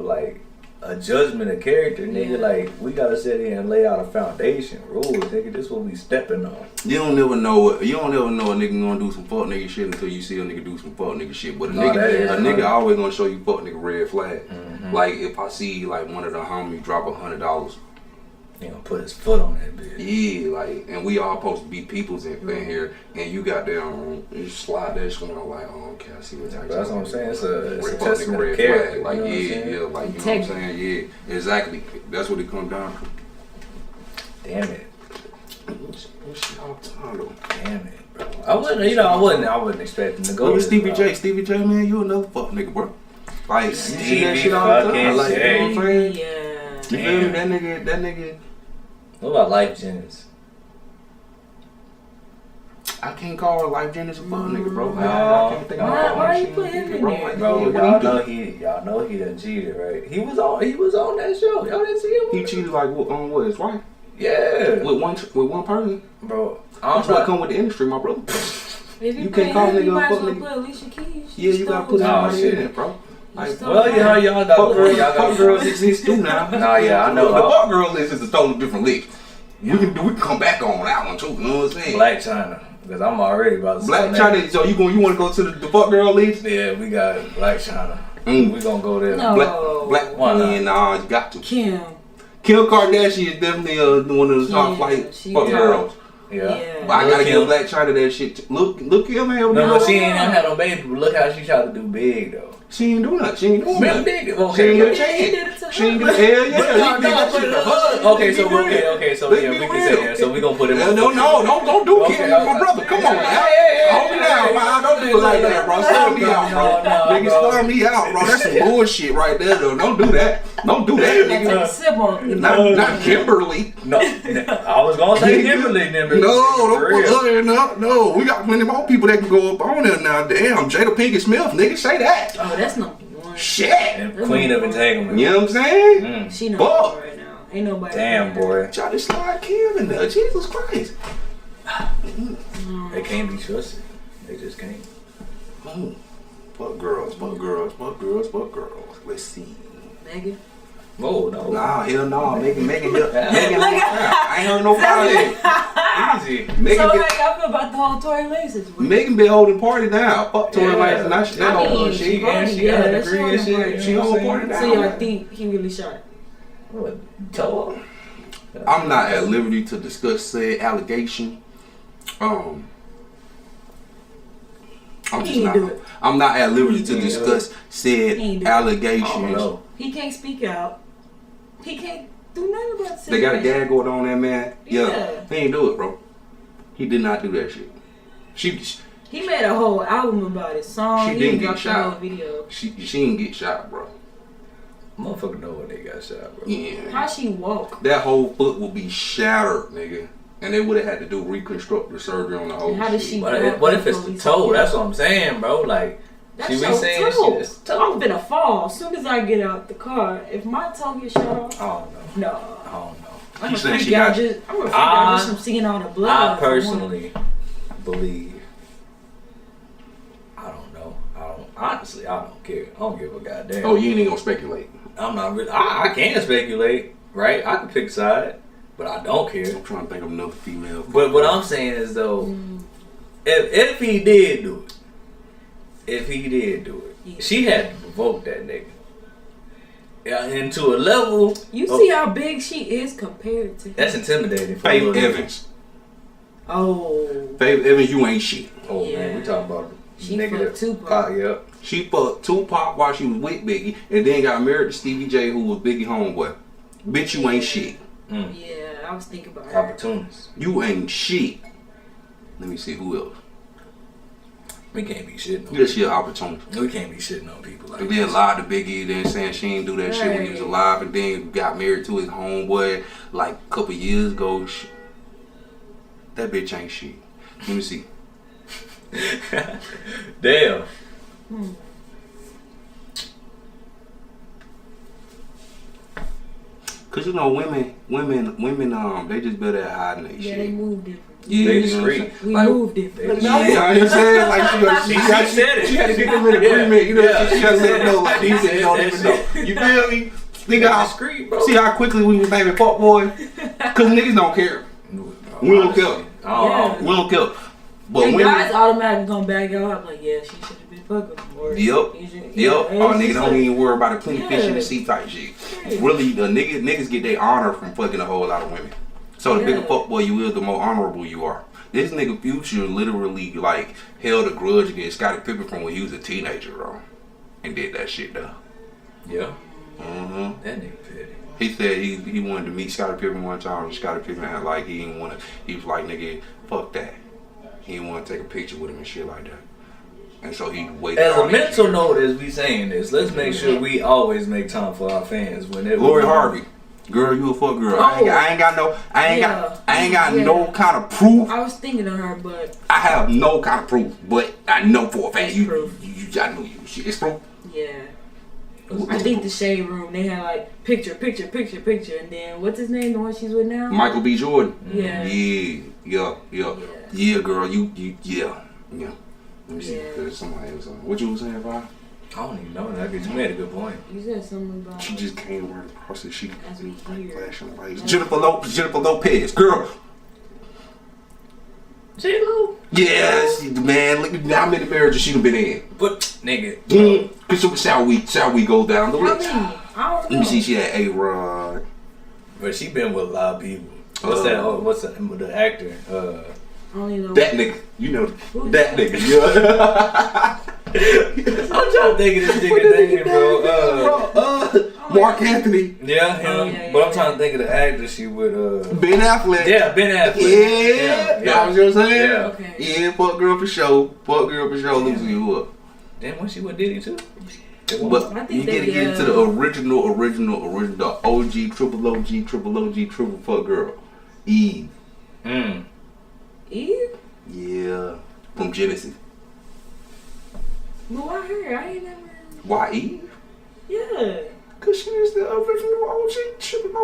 a judgment of character, nigga. Yeah. Like we gotta sit here and lay out a foundation, rules, nigga. This what we stepping on. You don't never know a nigga gonna do some fuck nigga shit until you see a nigga do some fuck nigga shit. But a Nah, that is nigga right. always gonna show you fuck nigga red flag. Like if I see like one of the homies drop $100 He gonna put his foot on that bitch. Yeah, like, and we all supposed to be peoples in here, and you got down, you slide that shit on like, oh, okay, I see what you're That's what I'm saying. It's a red testament red of character. flag. Like, you know yeah, like, you know what I'm saying? Yeah, exactly. That's what it comes down to. Damn it. What's y'all time though? Damn it, bro. I wasn't expecting to go. Look at this Stevie route. J. Stevie J, man, you another fuck nigga, bro. Like, you see that Stevie shit all the time. fucking Like, you know what I'm saying? Yeah. You feel me? That nigga. What about Life Jennings? I can't call Life Jennings a fuck nigga, bro. No. I can't think Why of you put him in bro. there? Like, Bro, yeah, y'all know he done cheated, right? He was on that show. Y'all didn't see him? he cheated like on what his wife Yeah. with one person. Bro, That's what come with the industry, my brother. If You put can't call him, nigga you a might fuck as well nigga. put Alicia Keys. Yeah, you gotta put somebody shit. in there, bro. Like, Well, y'all got fuck girls exist too now. Nah, yeah, I know. The fuck girl list is a totally different list. We can come back on that one too. You know what I'm saying? Black China, because I'm already about to Black say China. So you want to go to the fuck girl list? Yeah, we got Black China. Mm. We gonna go there. No. Black. Why not? Yeah, nah, you got to. Kim. Kim Kardashian is definitely one of the top Yeah, flight she fuck is. girls. Yeah. But I gotta Kim. give Black China that shit. Look, Kim, man. No, she ain't gonna have no baby, but look how she tried to do big though. She ain't doing nothing. She ain't doing Man, nothing. big. She ain't Okay. get a He did chance. it to She ain't her. get a hell yeah. No, He did that shit to her. okay, so Let's be real. yeah, we can say that. So we gonna put him. No, don't do Okay, Kim. That's my okay. brother. Come on now. Hey, Hold me down, man. Don't do it like that, bro. Start me out, bro. No, Nigga, start me out, bro. That's some bullshit right there, though. Don't do that. Don't do that, Take nigga. a sip on it. Not Kimberly. No, I was gonna say Kimberly. No, don't put her in up. No, we got plenty more people that can go up on there now. Damn, Jada Pinkett Smith, nigga, say that. Oh, that's number one. Shit. And Queen of Entanglement. You know what I'm saying? Mm. She number Fuck. one right now. Ain't nobody. Damn, boy. Try to slide Kim in there. Jesus Christ. They can't be trusted. They just can't. Oh, fuck girls, fuck girls, fuck girls, fuck girls. Let's see. Megan. Oh no. Nah, hell no. Megan, Megan, I ain't heard no problem. Easy. Megan, So how been, y'all feel about the whole Tory Lanez situation? Megan been holding party down. Fuck Tory Lanez. Now she I holding mean, shit. she got a that's degree and all shit. right. She hold party down. So y'all think he really shot? What? Tell her. I'm not at liberty to discuss said allegation. I'm He just ain't do not. it. I'm not at liberty to He ain't discuss said He ain't do it. I don't allegations. know. He can't speak out. He can't do nothing about it. They got a gag going on there, man. Yeah. He ain't do it, bro. He did not do that shit. He made a whole album about it. Song. She He didn't get dropped a shot. whole video. She didn't get shot, bro. Motherfucker know when they got shot, bro. Yeah. How she walk? That whole foot will be shattered, nigga. And they would have had to do reconstructive surgery on the whole How did shit. she- What if it's the toe? That's what I'm saying, bro. Like, That's she be your saying toe. shit. It's toe. I'm finna fall. As soon as I get out the car, if my toe gets shot off, I don't know. no. I don't know. I'm gonna saying freak she out got- just. I'm gonna freak out just from seeing all the blood. I personally believe. I don't know. Honestly, I don't care. I don't give a goddamn. Oh, you ain't even gonna speculate. I'm not really. I can't speculate, right? I can pick a side, but I don't care. I'm trying to think of another female. But what I'm saying is though, if he did do it, Yeah. she had to provoke that nigga. Yeah, and to a level. You see how big she is compared to him? That's intimidating. for Faith a little- Evans. Oh. Faith Evans, you ain't shit. Oh Yeah. man, we talking about She nigga fucked that Tupac. Yep. She fucked Tupac while she was with Biggie, and then got married to Stevie J, who was Biggie homeboy. Bitch, you ain't shit. Yeah, I was thinking about her. Opportunists. You ain't shit. Let me see who else. We can't be shitting on Yes, she an opportunity. We can't be shitting on people like And then this. lied to Biggie, then saying she ain't do that shit when he was Right. alive, and then got married to his homeboy like a couple years ago. That bitch ain't shit. Let me see. Damn. Cause you know women, they just better at hiding their Yeah, shit. they move different. Yeah, They you know what I'm discreet. saying? We Like, move different. They- No, you know what I'm saying? Like She said it. She had to get them in agreement. You know, she had to let them know like these niggas don't even know. You feel me? Think how Discreet, bro. see how quickly we was naming fuck boy? Cause niggas don't care. We don't Honestly, care. I don't- We don't care. But And women, guys automatically gonna back y'all up like, yeah, she should have been fuck him. Or Yep. yeah, Oh, nigga, don't like, even worry about it. Plenty fish in the Yeah. sea type shit. Yeah. Really, the niggas get their honor from fucking a whole lot of women. So the bigger Yeah. fuck boy you is, the more honorable you are. This nigga Future literally like held a grudge against Scottie Pippen from when he was a teenager, bro, and did that shit though. Yeah. Mm-hmm. That nigga petty. He said he wanted to meet Scottie Pippen one time, and Scottie Pippen had like he didn't want to. He was like, nigga, fuck that. He didn't want to take a picture with him and shit like that. And so he waited. As all a these mental years. note, as we saying this, let's make sure we always make time for our fans. Whenever Lori Harvey, girl, you a fuck girl. Oh. I ain't got no kind of proof. I was thinking of her, but I have no kind of proof, but I know for a fact It's you proof. I know you. It's proof. yeah. I think the Shade Room, they had like picture, and then what's his name, the one she's with now? Michael B. Jordan. Yeah. Yeah, girl, you yeah. Let me see. Yeah. There's somebody else. What you was saying, Vi? I don't even know that. You made a good point. You said something about She just came right across and she As we hear. flashing lights. Jennifer Lopez, girl. J-Lo? Yes, man. Look at how many marriages she done been in. But, nigga. Shall we go down the I list? mean, I don't know. Let me see. She had A-Rod. But she been with a lot of people. What's that? Oh, what's the actor? I don't even know. That nigga, you know Who's that nigga. Yeah. I'm trying to think of this nigga name, bro. Mark Anthony, Yeah, him. Oh, yeah, but I'm yeah. trying to think of the actor she with. Ben Affleck. Yeah, Ben Affleck. Yeah, that was what I'm saying. Yeah. Okay. Yeah, fuck girl for sure. Fuck girl for sure. Losing you up. Damn, when she with Diddy too. But I think you gotta they, get into the original, the OG, triple fuck girl. Eve. Eve? Yeah. From Genesis. Well, why her? I ain't never. Why Eve? Yeah. Cause she is the original OG, triple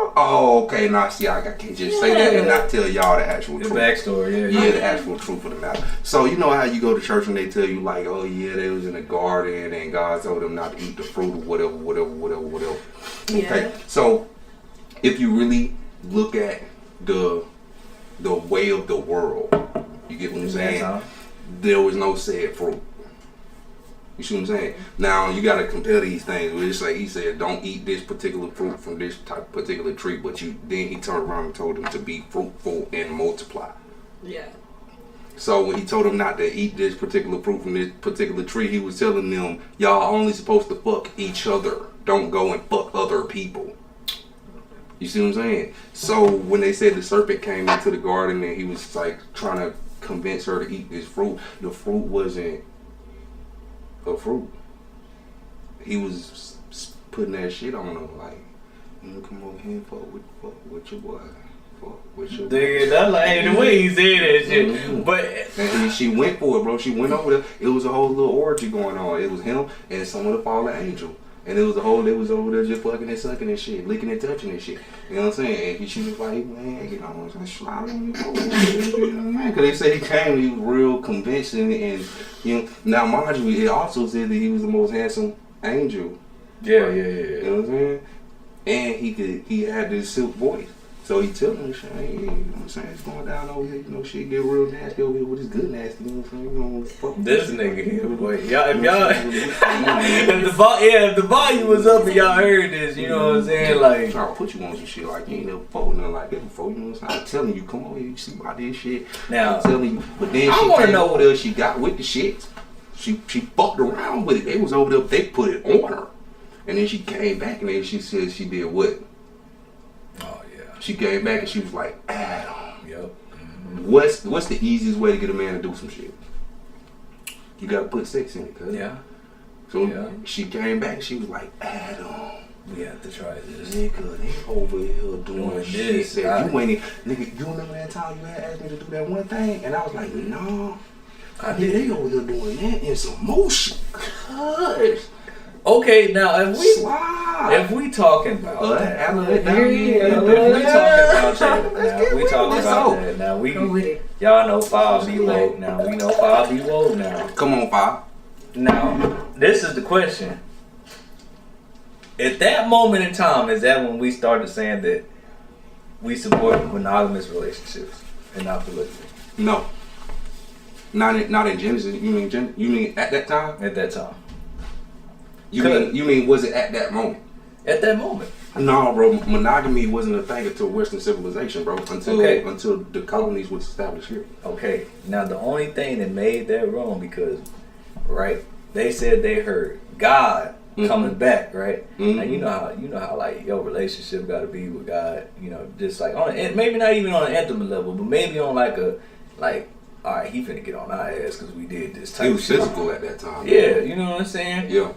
O. Oh, okay. Now see, I can't just say that and not tell y'all the actual The truth. backstory, Yeah, the actual truth of the matter. So you know how you go to church and they tell you like, oh yeah, they was in the garden and God told them not to eat the fruit or whatever. Yeah. Okay, so if you really look at the way of the world, you get what I'm saying? There was no said fruit. You see what I'm saying? Now you gotta compare these things. It's like he said, don't eat this particular fruit from this type particular tree, but then he turned around and told them to be fruitful and multiply. Yeah. So when he told them not to eat this particular fruit from this particular tree, he was telling them, y'all only supposed to fuck each other. Don't go and fuck other people. You see what I'm saying? So when they said the serpent came into the garden and he was like trying to convince her to eat this fruit, the fruit wasn't a fruit. He was putting that shit on her like, come over here and fuck with your boy. Fuck with your boy. Nigga, that's like the way he said that shit. Mhm. But And she went for it, bro. She went over there. It was a whole little orgy going on. It was him and some of the fallen angel. And it was they was over there just fucking and sucking and shit, licking and touching and shit. You know what I'm saying? And she was like, man, you know, slide on me, man. Because they said he came, he was real convincing. And, you know, now mind you, it also said that he was the most handsome angel. yeah. You know what I'm saying? And he had this silk voice. So he tell him, hey, you know what I'm saying? It's going down over here, you know, shit get real nasty over here with his good nasty, you know what I'm saying? You know, fuck This nigga here, boy. Y'all, if the volume was up and y'all heard this, you know what I'm saying? Like, trying to put you on some shit like you ain't never fought nothing like that before, you know what I'm saying? I'm telling you, come on here, you see about this shit. Now, I'm telling you. But then I she wanna came know- over there, she got with the shit. She fucked around with it. They was over there, they put it on her. And then she came back and then she said she did what? oh yeah, She came back and she was like, Adam. yep. What's the easiest way to get a man to do some shit? You gotta put sex in it, cuz. Yeah, So Yeah. she came back and she was like, Adam, we have to try this. nigga, they over here doing shit. this, Said, I- you ain't, nigga, you remember that time you had asked me to do that one thing? And I was like, no. Nigga, they over here doing that in some motion. Cuz. Okay, now if Slide. we talking about that, After that, if we talking about that, now we Go with it. y'all know Five be woke now. We know Five be woke now. Come on, Five. Now, this is the question. At that moment in time, is that when we started saying that we support monogamous relationships and not polygamy? No. Not in Genesis. You mean at that time? At that time. You mean was it at that moment? At that moment. No, bro. Monogamy wasn't a thing until Western civilization, bro. Until the colonies was established here. Okay. Now the only thing that made that wrong because, right? They said they heard God coming back, right? Mm-hmm. And you know how like your relationship got to be with God. You know, just like on maybe not even on an intimate level, but maybe on like all right, he finna get on our ass because we did this type. He was shit. physical at that time. Yeah, you know what I'm saying? Yeah.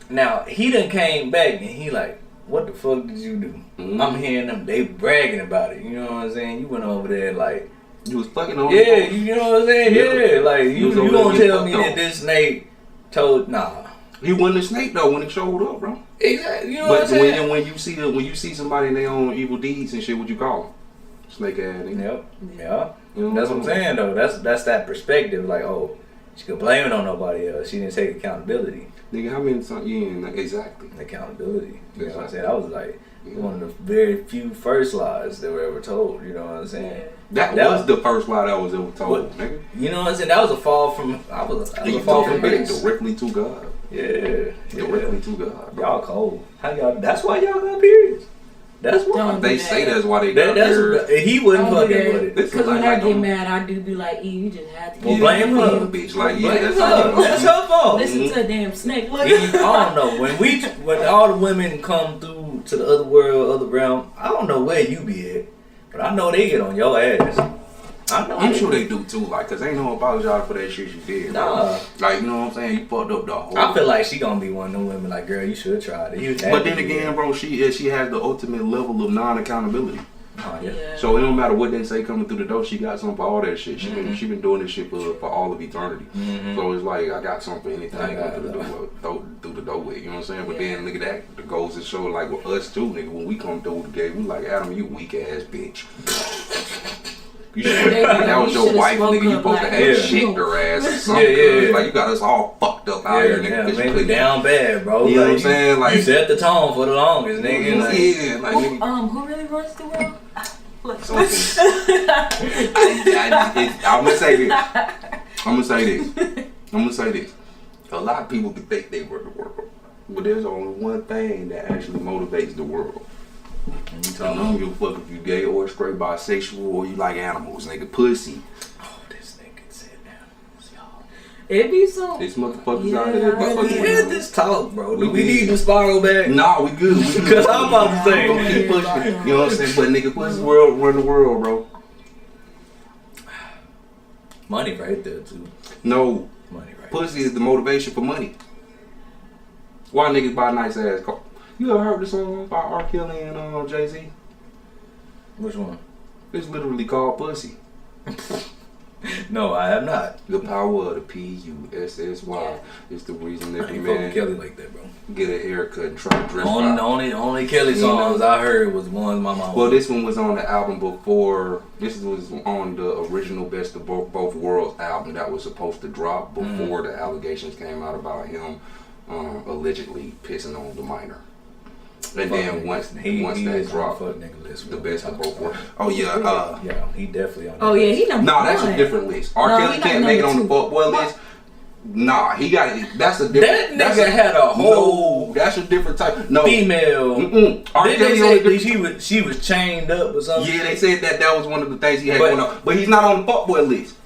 Now he done came back and he like, what the fuck did you do? Mm-hmm. I'm hearing them, they bragging about it. You know what I'm saying? You went over there like, you was fucking on. yeah, you know what I'm saying? Yeah, like you gonna tell me that up. this snake told nah. He wasn't a snake though when he showed up, bro. Exactly. You know what I'm saying? When you see somebody and they own evil deeds and shit, what you call them? Snake ass nigga. Yep. Yeah. You know That's what I'm saying though. That's that perspective. Like, oh, she could blame it on nobody else. She didn't take accountability. Nigga, how many times? Yeah, exactly. Accountability. You know what I'm saying? That was like one of the very few first lies that were ever told. You know what I'm saying? That was the first lie that was ever told, nigga. You know what I'm saying? That was a fall from. I was a fall from grace. Directly to God. Yeah. Directly to God. Bro. Y'all cold. How y'all? That's why y'all got periods. That's why they say that's why they got periods. He wouldn't fucking with it. Because when I get mad, I do be like, you just have to. Well, blame her, bitch. Like, blame her. That's her fault. Listen to a damn snake. Look. I don't know when all the women come through to the other world, other realm. I don't know where you be at, but I know they get on your ass. I'm sure they do too, like, cause ain't no apologize for that shit you did. Nah. Like, you know what I'm saying? You fucked up the whole. I feel like she gonna be one of them women. Like, girl, you should try it. But then again, bro, she has the ultimate level of non-accountability. Oh, yeah. So it don't matter what they say coming through the door. She got something for all that shit. She been doing this shit for all of eternity. Mm-hmm. So it's like I got something for anything I come through the door with. You know what I'm saying? But then look at that. The goes to show like with us too, nigga. When we come through the gate, we like Adam, you weak ass bitch. That was your wife, nigga. You supposed to have shit her ass or something. Yeah. Like you got us all fucked up out here, nigga. Yeah, maybe down bad, bro. You know what I'm saying? Like you set the tone for the longest, nigga. Who really runs the world? I'm gonna say this. A lot of people can think they run the world, but there's only one thing that actually motivates the world. I don't give a fuck if you gay or straight, bisexual, or you like animals, nigga. Pussy. Oh, this nigga said animals, y'all. It be so. These motherfuckers out there. We had this talk, bro. Do we need to spiral back? Nah, we good. Because I'm about to say, keep pushing. You know what I'm saying? But nigga, pussy world run the world, bro. Money right there too. No. Money right. Pussy is the motivation for money. Why niggas buy nice ass cars? You ever heard the song by R. Kelly and Jay-Z? Which one? It's literally called Pussy. No, I have not. The power of the P-U-S-S-Y is the reason that the man Kelly like that, bro. Get a haircut and try to dress only Kelly songs I heard was ones my mom. Well, this one was on the album before. This was on the original Best of Both Worlds album that was supposed to drop before the allegations came out about him allegedly pissing on the minor. And then once that dropped, the Best of Both Worlds. Oh yeah, yeah, he definitely on. Oh yeah, he number one. No, that's a different list. R. Kelly can't make it on the fuckboy list. Nah, he got it. That's a different. That nigga had a whole. No, that's a different type. No, female. R. Kelly she was chained up or something. Yeah, they said that was one of the things he had going on. But he's not on the fuckboy list.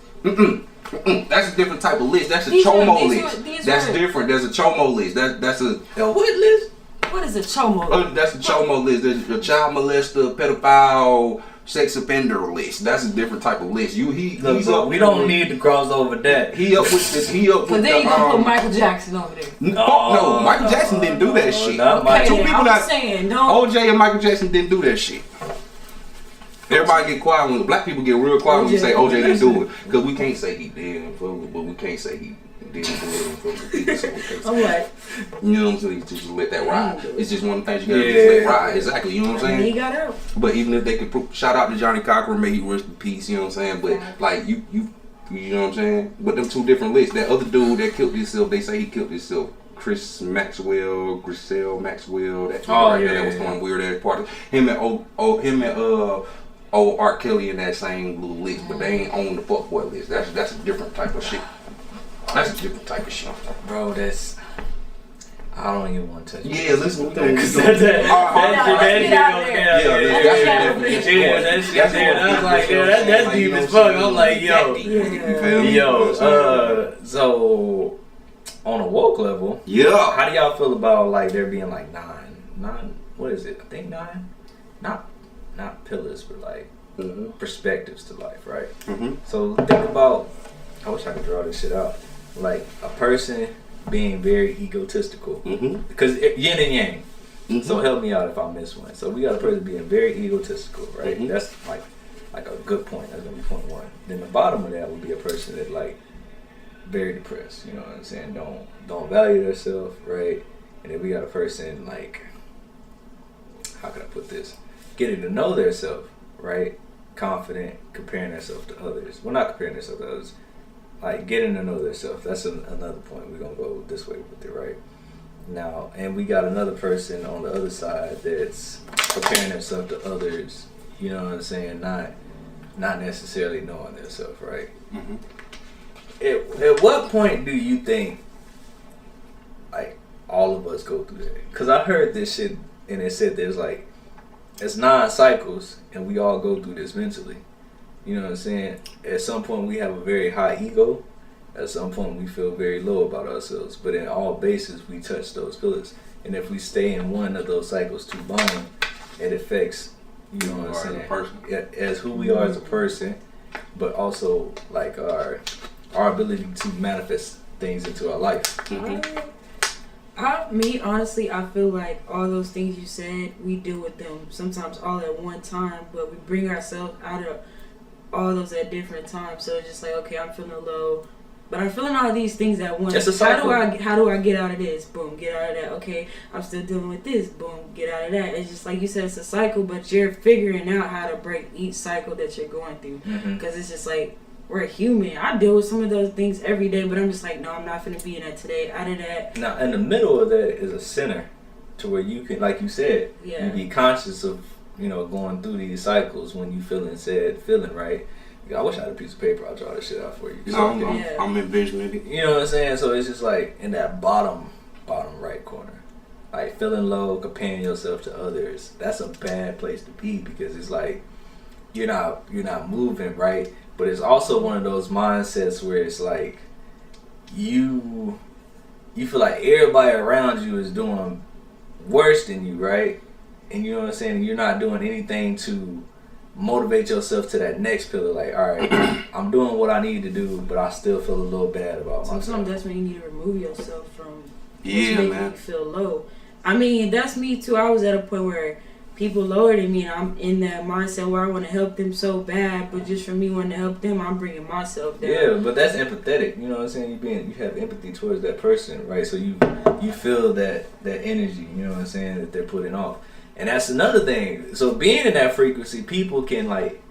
That's a different type of list. That's a chomo list. That's different. There's a chomo list. That's a what list? What is a chomo? That's a chomo list. There's a child molester, pedophile, sex offender list. That's a different type of list. He's up. We don't need to cross over that. He up with this. He up with But then you gonna put Michael Jackson over there. No, Michael Jackson didn't do that shit. Okay, Two people I'm saying, no. OJ and Michael Jackson didn't do that shit. Everybody get quiet when black people get real quiet when you say OJ didn't do it, because we can't say he did, but we can't say he didn't do it. I'm like, you know what I'm saying? Just let that ride. It's just one of the things you gotta just let ride. Exactly. You know what I'm saying? He got out. But even if they could shout out to Johnny Cochran, may he rest in peace. You know what I'm saying? But like you know what I'm saying? But them two different lists. That other dude that killed himself, they say he killed himself. Griselle Maxwell, that that was one weird ass part. Him and old R. Kelly in that same little list, but they ain't on the fuckboy list. That's a different type of shit. That's a different type of shit. Bro, that's... I don't even want to touch it. Yeah, listen, we don't. That shit go down. That's like, that's deep as fuck. I'm like, so on a woke level, how do y'all feel about like there being like nine? What is it? I think 9. Not pillars, but like perspectives to life, right? So think about. I wish I could draw this shit out. Like a person being very egotistical, because yin and yang. So help me out if I miss one. So we got a person being very egotistical, right? That's like a good point. That's gonna be point 1. Then the bottom of that would be a person that like very depressed. You know what I'm saying? Don't value themselves, right? And then we got a person like, how can I put this? Getting to know themselves, right? Confident, comparing themselves to others. Well, not comparing themselves to others. Like getting to know themselves. That's another point. We're gonna go this way with it, right? Now, and we got another person on the other side that's comparing themselves to others. You know what I'm saying? Not necessarily knowing themselves, right? At what point do you think like all of us go through that? Because I heard this shit and it said there's like it's 9 cycles and we all go through this mentally. You know what I'm saying? At some point we have a very high ego. At some point we feel very low about ourselves. But in all bases we touch those pillars. And if we stay in one of those cycles too long, it affects, you know what I'm saying? As who we are as a person, but also like our ability to manifest things into our life. Honestly, I feel like all those things you said, we deal with them sometimes all at one time, but we bring ourselves out of all those at different times. So it's just like, okay, I'm feeling low, but I'm feeling all these things at once. It's a cycle. How do I get out of this? Boom, get out of that. Okay, I'm still dealing with this. Boom, get out of that. It's just like you said, it's a cycle, but you're figuring out how to break each cycle that you're going through. Because it's just like, we're human. I deal with some of those things every day, but I'm just like, no, I'm not finna be in that today. Out of that. Now, in the middle of that is a center to where you can, like you said, you be conscious of, you know, going through these cycles when you feeling right. I wish I had a piece of paper. I'll draw this shit out for you. I'm envisioning it. You know what I'm saying? So it's just like in that bottom right corner, like feeling low, comparing yourself to others. That's a bad place to be because it's like you're not moving right. But it's also one of those mindsets where it's like you feel like everybody around you is doing worse than you, right? And you know what I'm saying? You're not doing anything to motivate yourself to that next pillar. Like, all right, I'm doing what I need to do, but I still feel a little bad about myself. Sometimes that's when you need to remove yourself from what's man. making you feel low. I mean, that's me too. I was at a point where people lower than me, and I'm in that mindset where I want to help them so bad, but just for me wanting to help them, I'm bringing myself down. Yeah, but that's empathetic. You know what I'm saying? You have empathy towards that person, right? So you feel that energy. You know what I'm saying, that they're putting off. And that's another thing. So being in that frequency, people can like,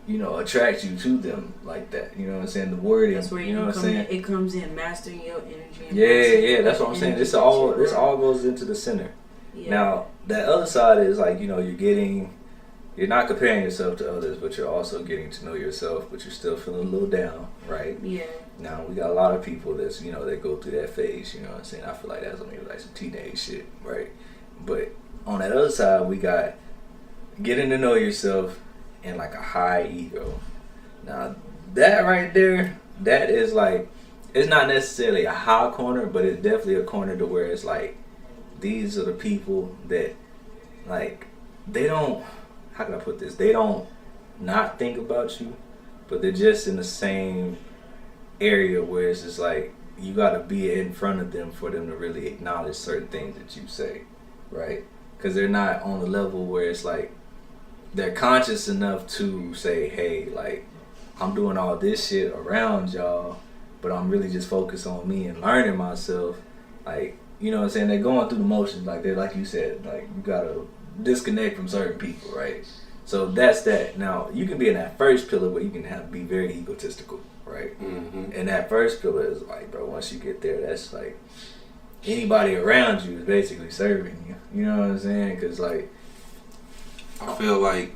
you know, attract you to them like that. You know what I'm saying? The wording. That's where you know what I'm saying? It comes in mastering your energy. Yeah. That's what I'm saying. This all goes into the center. Yeah. Now that other side is like, you know, you're not comparing yourself to others, but you're also getting to know yourself, but you're still feeling a little down, right? Yeah. Now we got a lot of people that's, you know, that go through that phase. You know what I'm saying? I feel like that's maybe like some teenage shit, right? But on that other side, we got getting to know yourself and like a high ego. Now that right there, that is like, it's not necessarily a high corner, but it's definitely a corner to where it's like, these are the people that like, they don't, how can I put this? They don't not think about you, but they're just in the same area where it's just like, you gotta be in front of them for them to really acknowledge certain things that you say, right? Because they're not on the level where it's like they're conscious enough to say, hey, like, I'm doing all this shit around y'all, but I'm really just focused on me and learning myself. Like, you know what I'm saying? They're going through the motions. Like, they're, like you said, like, you gotta disconnect from certain people, right? So that's that. Now, you can be in that first pillar where you can be very egotistical, right? And that first pillar is like, bro, once you get there, that's like, anybody around you is basically serving you. You know what I'm saying? Because, like, I feel like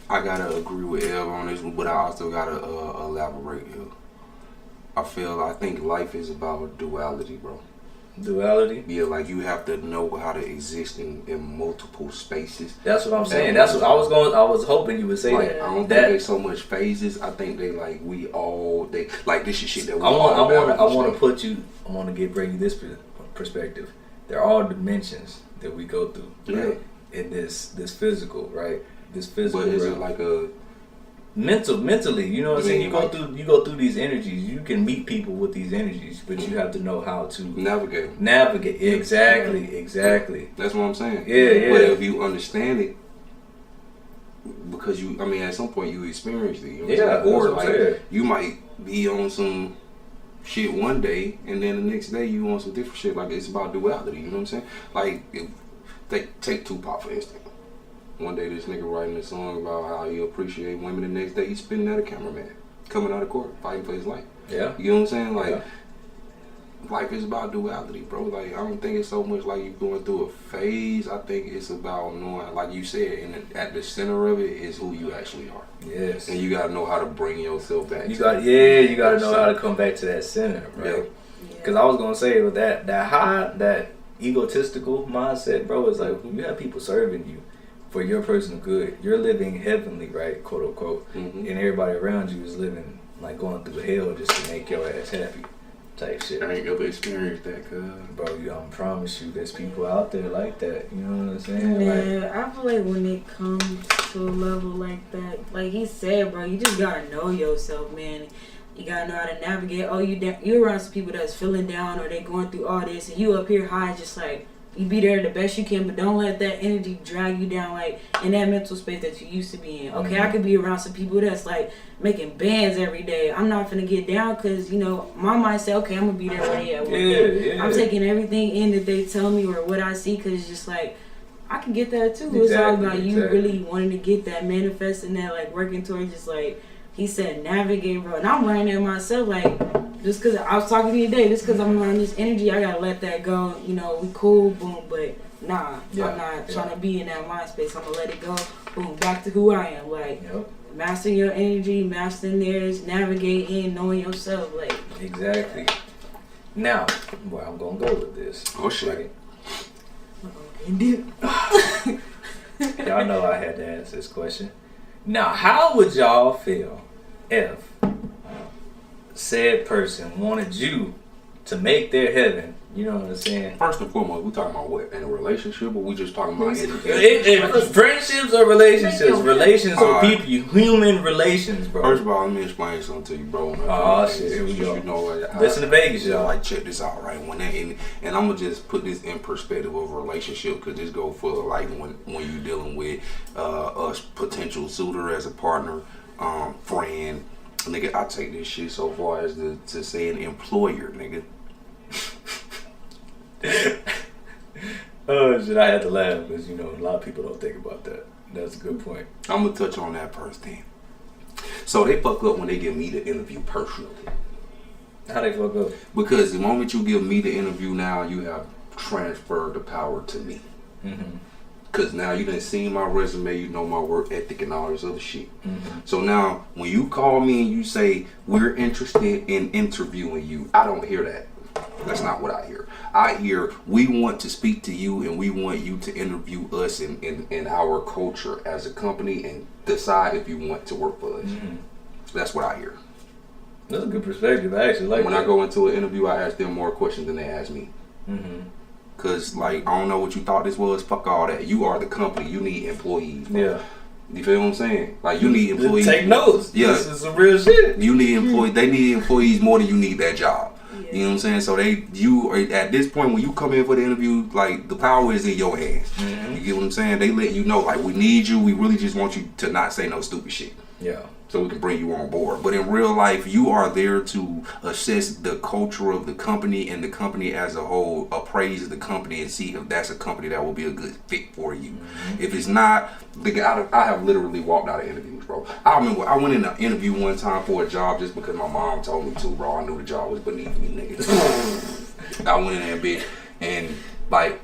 I gotta agree with Ev on this one, but I also gotta elaborate here. I think life is about duality, bro. Duality? Yeah, like you have to know how to exist in multiple spaces. That's what I'm saying. That's what I was hoping you would say like, that. I don't think there's so much phases. I think they like this is shit that we I want to bring you this perspective. There are dimensions that we go through, right? In this physical, right? This physical. But is it like a mentally, you know what I'm saying? You go through these energies. You can meet people with these energies, but you have to know how to navigate. Exactly. That's what I'm saying. Yeah. But if you understand it, because at some point you experienced it. You know or like you might be on some shit one day, and then the next day you on some different shit. Like it's about duality. You know what I'm saying? Like take Tupac for instance. One day this nigga writing a song about how he appreciate women, the next day he's spinning out a cameraman, coming out of court, fighting for his life. Yeah. You know what I'm saying? Like, life is about duality, bro. Like, I don't think it's so much like you going through a phase. I think it's about knowing, like you said, at the center of it is who you actually are. Yes. And you gotta know how to bring yourself back. You gotta know how to come back to that center, right? Because I was gonna say with that egotistical mindset, bro, is like when you have people serving you for your personal good, you're living heavenly, right, quote unquote, and everybody around you is living like going through hell just to make your ass happy, type shit. I ain't ever experienced that, cuz. Bro, I promise you, there's people out there like that. You know what I'm saying? Yeah, I feel like when it comes to a level like that, like he said, bro, you just gotta know yourself, man. You gotta know how to navigate. Oh, you're around some people that's feeling down or they going through all this, and you up here high, just like. You be there the best you can, but don't let that energy drag you down, like in that mental space that you used to be in. Okay, I could be around some people that's like making bands every day. I'm not finna get down because, my mind say, okay, I'm gonna be there where they at. Yeah. I'm taking everything in that they tell me or what I see because it's just like, I can get that too. Exactly, it's all about you really wanting to get that, manifesting that, like working towards just like, he said, navigate, bro. And I'm learning it myself, like, just because I was talking to you today, just because I'm around this energy, I gotta let that go. We cool, boom, but I'm not trying to be in that mind space. I'm gonna let it go, boom, back to who I am. Like, mastering your energy, mastering theirs, navigating, knowing yourself, like. Exactly. Now, where I'm gonna go with this. Oh, shit. Right? Y'all know I had to ask this question. Now, how would y'all feel if said person wanted you to make their heaven? You know what I'm saying? First and foremost, we talking about what? In a relationship, or we just talking about friendships or relationships? Relations or people, human relations, bro. First of all, let me explain something to you, bro. Oh shit, here we go. Listen to Vegas, y'all. Like, check this out, right? And I'm gonna just put this in perspective of a relationship, because this go for like when you dealing with a potential suitor as a partner, friend. Nigga, I take this shit so far as to say an employer, nigga. Oh shit, I had to laugh because a lot of people don't think about that. That's a good point. I'm gonna touch on that first thing. So they fuck up when they give me the interview personally. How they fuck up? Because the moment you give me the interview, now you have transferred the power to me. Because now you done seen my resume, you know my work ethic and all this other shit. So now when you call me and you say we're interested in interviewing you, I don't hear that. That's not what I hear. I hear we want to speak to you and we want you to interview us in our culture as a company and decide if you want to work for us. That's what I hear. That's a good perspective. I actually like when that. I go into an interview, I ask them more questions than they ask me. Cause like, I don't know what you thought this was. Fuck all that. You are the company. You need employees. Bro. Yeah. You feel what I'm saying? Like, you need employees. Take notes. Yeah. This is some real shit. You need employees. They need employees more than you need that job. You know what I'm saying? So you are at this point when you come in for the interview, like the power is in your hands. You get what I'm saying? They let you know, like, we need you. We really just want you to not say no stupid shit. Yeah. So we can bring you on board. But in real life, you are there to assess the culture of the company and the company as a whole, appraise the company and see if that's a company that will be a good fit for you. If it's not, I have literally walked out of interviews, bro. I remember I went in an interview one time for a job just because my mom told me to, bro. I knew the job was beneath me, nigga. I went in there, bitch, and like,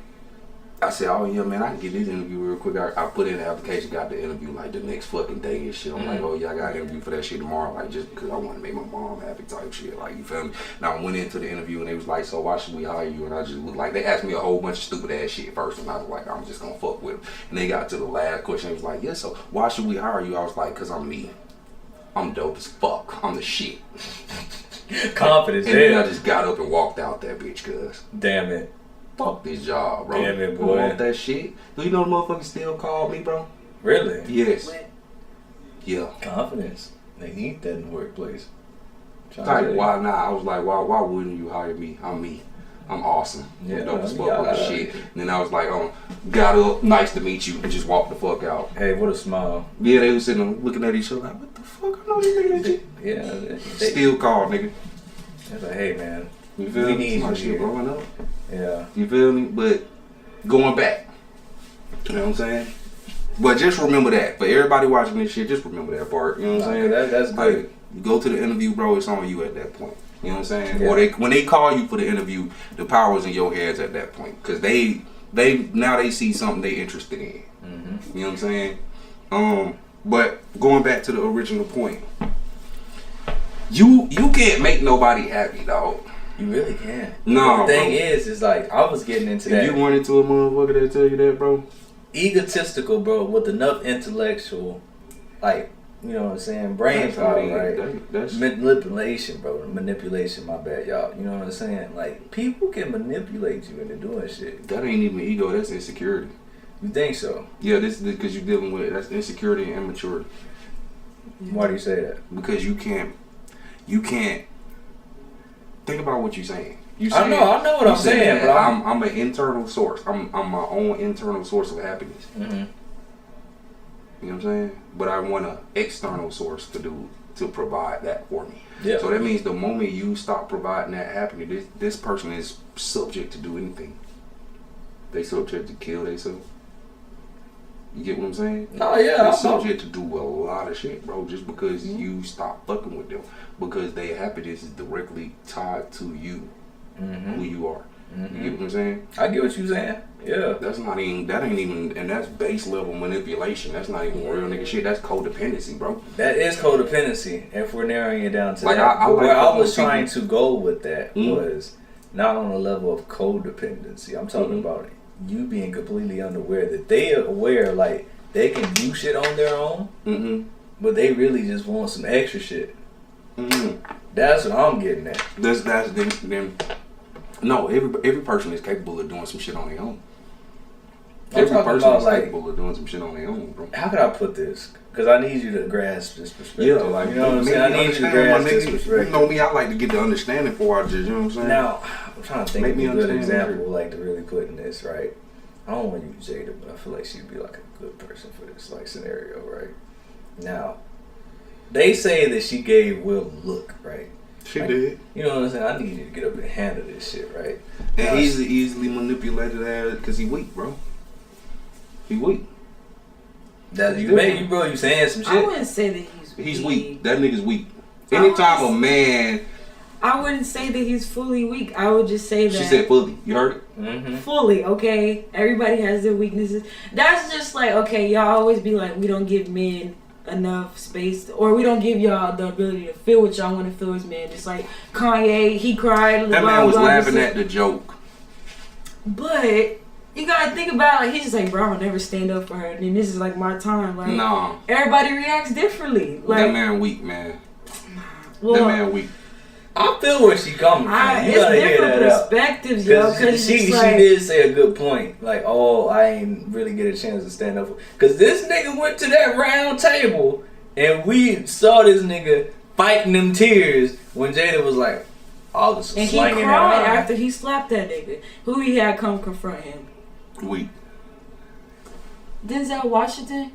I said, oh yeah, man, I can get this interview real quick. I put in the application, got the interview like the next fucking day and shit. I'm like, oh yeah, I got an interview for that shit tomorrow, like just because I want to make my mom happy type shit. Like, you feel me? Now I went into the interview and they was like, so why should we hire you? And I just looked like, they asked me a whole bunch of stupid ass shit first, and I was like, I'm just gonna fuck with them. And they got to the last question. They was like, yeah, so why should we hire you? I was like, cause I'm me. I'm dope as fuck. I'm the shit. Confidence, and then I just got up and walked out that bitch, cuz. Damn it. Fuck this job, bro. Damn it, Who boy. want that shit? Do you know the motherfucker still called me, bro? Really? Yes. What? Yeah. Confidence. They need that in the workplace. Like, why not? I was like, why wouldn't you hire me? I'm me. I'm awesome. Yeah, I'm dope as fuck yeah, with the shit. And then I was like, got up, nice to meet you, and just walked the fuck out. Hey, what a smile. Yeah, they was sitting there looking at each other like, what the fuck? I know these niggas shit. Yeah. Still called, nigga. It's like, hey, man. You feel We me? need My you shit here. growing up. Yeah. You feel me? But going back, you know what I'm saying? But just remember that. For everybody watching this shit, just remember that part. You know what I'm saying? That's good. Like, you go to the interview, bro, it's on you at that point. You know what I'm saying? Yeah. Or when they call you for the interview, the power's in your hands at that point. Because they now they see something they interested in. Mm-hmm. You know what I'm saying? But going back to the original point, you can't make nobody happy, dog. You really can. No, But the thing bro. is like, I was getting into that. If you run into a motherfucker that tell you that, bro, egotistical, bro, with enough intellectual, like, you know what I'm saying, brain That's power, not right? that's Manipulation, bro. Manipulation, my bad, y'all. You know what I'm saying? Like, people can manipulate you into doing shit. that ain't even ego. That's insecurity. You think so? Yeah, this is because you're dealing with that's insecurity and immaturity. Why do you say that? Because you can't think about what you're saying. I know what I'm saying, that bro. I'm an internal source. I'm my own internal source of happiness. Mm-hmm. You know what I'm saying? But I want an external source to provide that for me. Yeah. So that means the moment you stop providing that happiness, this person is subject to do anything. They subject to kill themselves. You get what I'm saying? Oh yeah, They're I know. subject to do a lot of shit, bro, just because you stop fucking with them. Because their happiness is directly tied to you, who you are. You get what I'm saying? I get what you're saying. Yeah. That ain't even, and that's base level manipulation. That's not even real nigga shit. That's codependency, bro. That is codependency, if we're narrowing it down to Like, that. I But where like I was people- trying to go with that was not on a level of codependency. I'm talking about you being completely unaware that they are aware, like, they can do shit on their own, but they really just want some extra shit. That's what I'm getting at. That's them. No, every person is capable of doing some shit on their own. I'm Every talking person about, is like, capable of doing some shit on their own, bro. how could I put this? Because I need you to grasp this perspective. Yeah, like, you know what I'm saying? I need you to understand, grasp my this nigga. perspective. You know me, I like to get the understanding before I just, you know what I'm saying? Now, I'm trying to think Make of me a good understand example, like, to really put in this, right? I don't want to use Jada, but I feel like she'd be like a good person for this, like, scenario, right? Now, they say that she gave Will a look, right? She Like, did. You know what I'm saying? I need you to get up and handle this shit, right? And Now, he's easily manipulated as because he weak, bro. He weak. that you saying some I shit. wouldn't say that He's weak. That nigga's weak. Anytime a man, I wouldn't say that he's fully weak. I would just say that she said fully. You heard it? Mm-hmm. fully, okay? Everybody has their weaknesses. That's just like, okay, y'all always be like, we don't give men enough space, or we don't give y'all the ability to feel what y'all want to feel as men. Just like Kanye, he cried. That man was laughing at the joke. But you gotta think about it. Like, he's just like, bro, I'll never stand up for her. And then this is like my time. Like, Nah, everybody reacts differently. Like, that man weak, man. well, That man weak. I feel where she coming from. You it's gotta hear different that out. perspectives, yo. Because she did say a good point. Like, oh, I ain't really get a chance to stand up for. Because this nigga went to that round table and we saw this nigga fighting them tears when Jada was like, all this and he slanging cried that after he slapped that nigga. Who he had come confront him? Weak. Denzel Washington.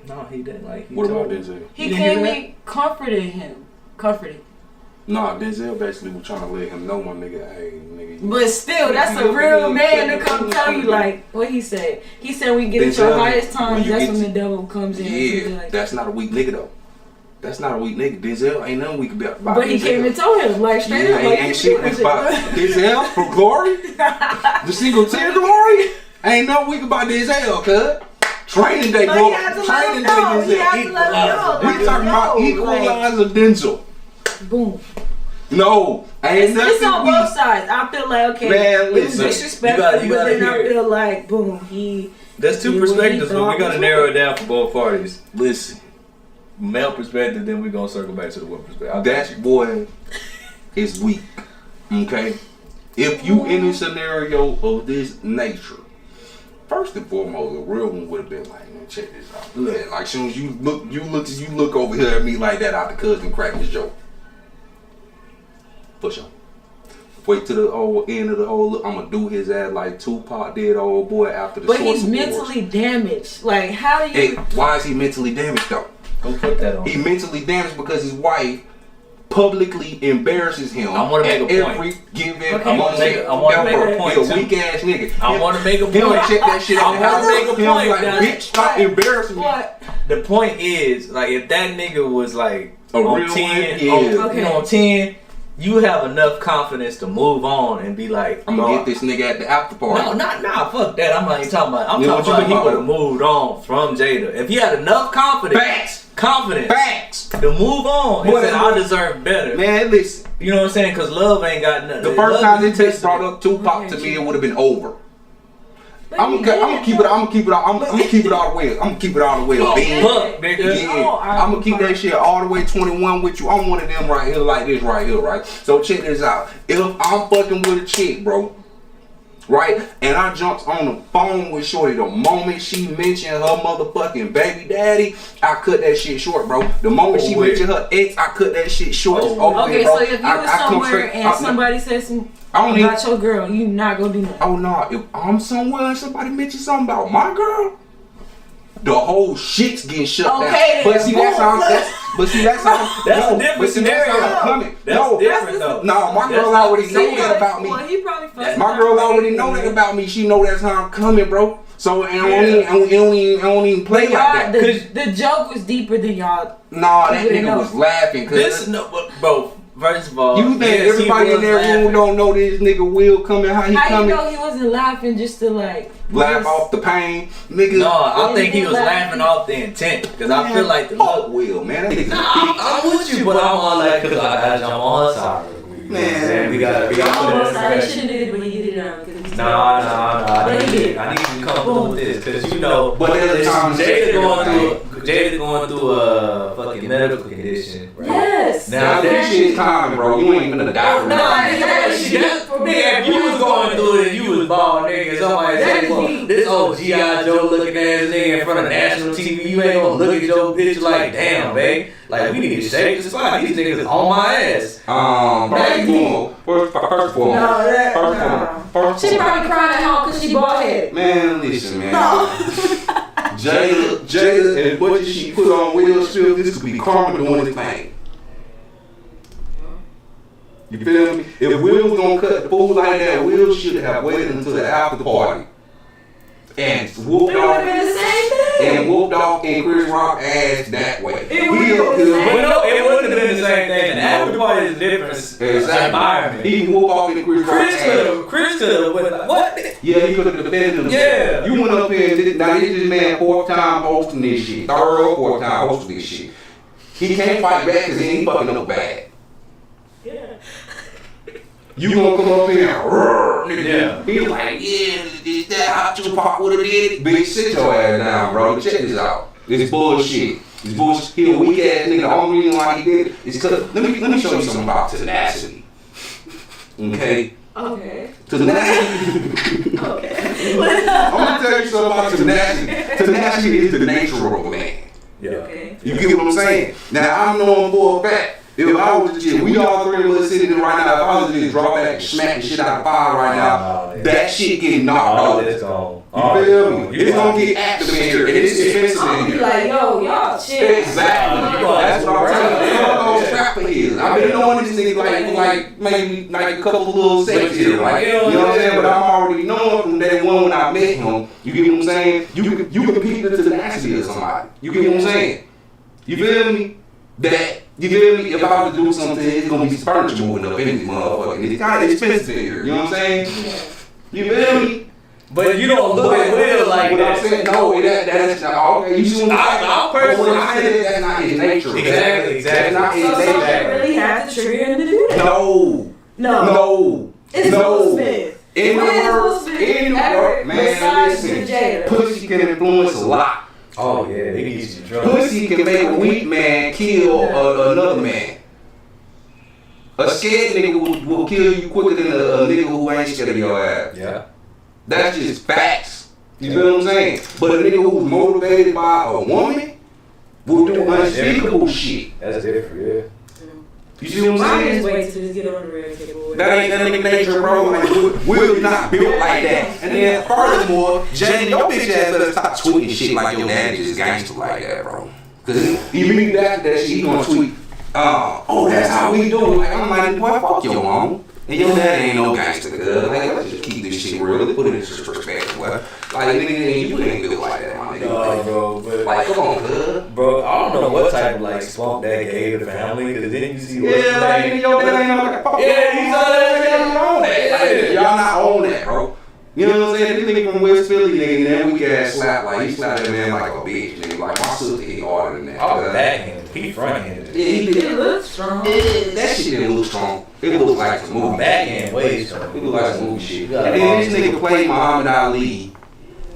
No, he didn't. Like, he What told about him. Denzel? He You didn't hear came that? in, comforted him. Comforted. Nah, Denzel basically was trying to let him know, my nigga, hey, nigga. But still, that's a real man to come tell you, like, what he said. He said when you get at your Denzel, highest when times, you that's get when to- the devil comes in. and Yeah, shit like that. that's not a weak nigga though. That's not a weak nigga. Denzel ain't nothing weak about. But he Denzel. came and told him, like, straight Yeah, up, like, ain't you shit doing weak about shit. Denzel from Glory. The single tear Glory. Ain't no weak about this hell, cuz. Training day, But bro. you have to let Training him know. day You is have an to let him know. equalizer. We talking about equalizer dental. Boom. No, ain't It's nothing on weak. both sides. I feel like, okay, Man, it was listen. disrespectful, You but gotta then I hear it. feel like, boom, he... There's two Yeah, what he perspectives, but thought we're gonna was narrow right. it down for both parties. Listen, Male perspective, then we're gonna circle back to the woman perspective. I got that you. boy is weak. Okay? If you in a scenario of this nature, first and foremost, a real one would have been like, man, check this out. Man, like, soon as you look over here at me like that out the cousin crack this joke. For sure. Wait till the whole end of the whole. I'm gonna do his ass like Tupac did, old boy, after the. But Source he's Awards. mentally damaged. Like, how do Hey, you... why is he mentally damaged though? Who put that on? He mentally damaged because his wife publicly embarrasses him. I wanna make at a point. every given Okay. I wanna make a point, He a too. weak ass nigga. I want to make a He don't point. check that shit out. I wanna make a point, Like, now. bitch, stop embarrassing me. What? The point is, like, if that nigga was like A on real 10, one? Yeah. on, you know, on 10, you have enough confidence to move on and be like, I'm gonna get this nigga at the after party. No, fuck that. I'm not even talking about. I'm Yeah, talking what about you he talking would have moved on from Jada. If he had enough confidence Facts. to move on and Boy, say, that I boy- deserve better. Man, listen. You know what I'm saying? Because love ain't got nothing. The first Love time is this text testament. brought up Tupac to me, it would have been over. But I'm he gonna did, keep it. I'm gonna keep it. I'm gonna keep it all the way. I'm gonna keep it all the way. He Bean. did. Fuck, nigga. Yeah, Oh, I'm gonna keep that shit all the way 21 with you. I'm one of them right here, like this right here, right? So check this out. If I'm fucking with a chick, bro, right, and I jumps on the phone with Shorty the moment she mentioned her motherfucking baby daddy, I cut that shit short, bro. The moment she Oh, wait. mentioned her ex, I cut that shit short. It's Oh, over, Okay, bro. so if you I was come somewhere straight- and somebody said some I don't need. about your girl, you not gonna do nothing. Oh no, if I'm somewhere and somebody mentions something about my girl, the whole shit's getting shut Okay, down. then. But see, that's how. That's how. That's no, a different but see, that's how scenario. I'm coming. That's No, different though. no, my That's girl not already the know same. that about me. Well, he probably fucked My girl already know that about me. She know that's how I'm coming, bro. So I don't even play But like y'all, that. the joke was deeper than y'all. Nah, that People nigga know. was laughing. This Cause no, bro. First of all, you think yes, he everybody in was that room laughing. don't know this nigga Will coming? How he How you coming? know he wasn't laughing just to like Laugh just- off the pain, nigga. No, I think he He was laughing. laughing off the intent because I feel like the fuck look. Will, man. That nigga's a I'm with you, but I'm on like because I gotta jump on her side. Man, we gotta put it in Almost I perspective. shouldn't did it, but he did it now. 'cause he's Nah. But he did. I need you to come through with this because you know. But at the time, Jada going through a fucking medical condition. Right? Yes. Now Now that shit's time, bro. You ain't gonna die from Nah, that. Nigga, if you was going through it and you was bald, nigga, somebody said, well, this old G.I. Joe looking ass nigga in front of national TV, you ain't gonna look at your picture like, damn, babe. Like, we need to shake the spot. These niggas is on my ass. First of all, She probably crying at home because she bald headed. man, listen, man. Jada, and what she put on Will Smith, this could be karma doing its thing. You feel me? If Will was gonna cut the fool like that, Will should have waited until the after party and whooped It would have off been the same thing. and whooped off in Chris Rock ass that way. It would've been the same. But no, it wouldn't have been the same thing. The after party is a different Exactly. environment. He can whoop off in Chris Rock ass. Chris could have went like, what? Yeah, he could have defended himself. Yeah. You went up here and did, now this is man fourth time hosting this shit. Third or fourth time hosting this shit. He can't fight back because he ain't fucking up bad. Yeah. You gonna come up here and roar, nigga. Yeah. He like, yeah, is that how Tupac would have did it? Bitch, sit your ass down, bro. Check this out. This bullshit. This bullshit. He a weak ass nigga. The only reason why he did it is because let me show you something about tenacity. Okay? Okay. Tenacity. Okay. I'm gonna tell you something about tenacity. Tenacity is the nature of a man. Yeah. Okay. You get what I'm saying? Now I'm knowing for a fact. If I was just, we all three of us sitting here right now, if I was to just drop back and smack the shit out of fire right now, that shit getting knocked All out. this gone. You feel me? It's gonna get active in here, and it's expensive I'll in be here. like, yo, y'all chill. Exactly. That's what I'm telling you. Those trapper is. I've been knowing this nigga like maybe like a couple little seconds here, like you know what I'm saying. But I'm already knowing from day one when I met him. You get what I'm saying? You can peep the tenacity of somebody. You get what I'm saying? You feel me? That you feel me? If I was to do something, it's gonna be furniture moving up in this motherfucker. It's kind of expensive in here. You know what I'm saying? You feel me? But you don't look at Will like what that. I'm saying, no, that's not okay. You see what I'm saying? When I say that's not his nature. Exactly. That's not his So nature. something really had to trigger him to do that. No. It's Will Smith. In the world, man, listen. Pussy can influence a lot. Oh yeah, he gets you drunk. Pussy can make a weak man kill another man. A scared nigga will kill you quicker than a nigga who ain't scared of your ass. Yeah. That's just facts. You feel what I'm saying? But a nigga who's motivated by a woman will do unspeakable shit. That's different, yeah. You see what I'm saying? Just wait till this get on the road and get bored. That ain't that nigga nature, bro. Like, Will not built like that. And then furthermore, Jane, your bitch ass better stop tweeting shit like your daddy just gangster like that, bro. Cause you mean that shit, he gonna tweet, oh, that's how we do it. Like, I'm like, boy, fuck your mom. And your dad ain't no gangster, cuz. Like, let's just keep this shit real. Let's put it in perspective, boy. Like, nigga, you ain't built like that, my nigga. No, bro, but Like, come on, cuz. bro, I don't know what type of like spunk that gave the family, cause then you see what Yeah, like, your dad ain't no like, fuck. Yeah, he's on that. Y'all not on that, bro. You know what I'm saying? This nigga from West Philly, nigga, that weak ass slap, like, he slapped that man like a bitch, nigga. Like, my sister hit harder than that. Oh, backhanded. He front-handed. Yeah, he did. It looks strong. That shit didn't look strong. It looked like some movie. Backhand way strong. It looked like some movie shit. And then this nigga played Muhammad Ali.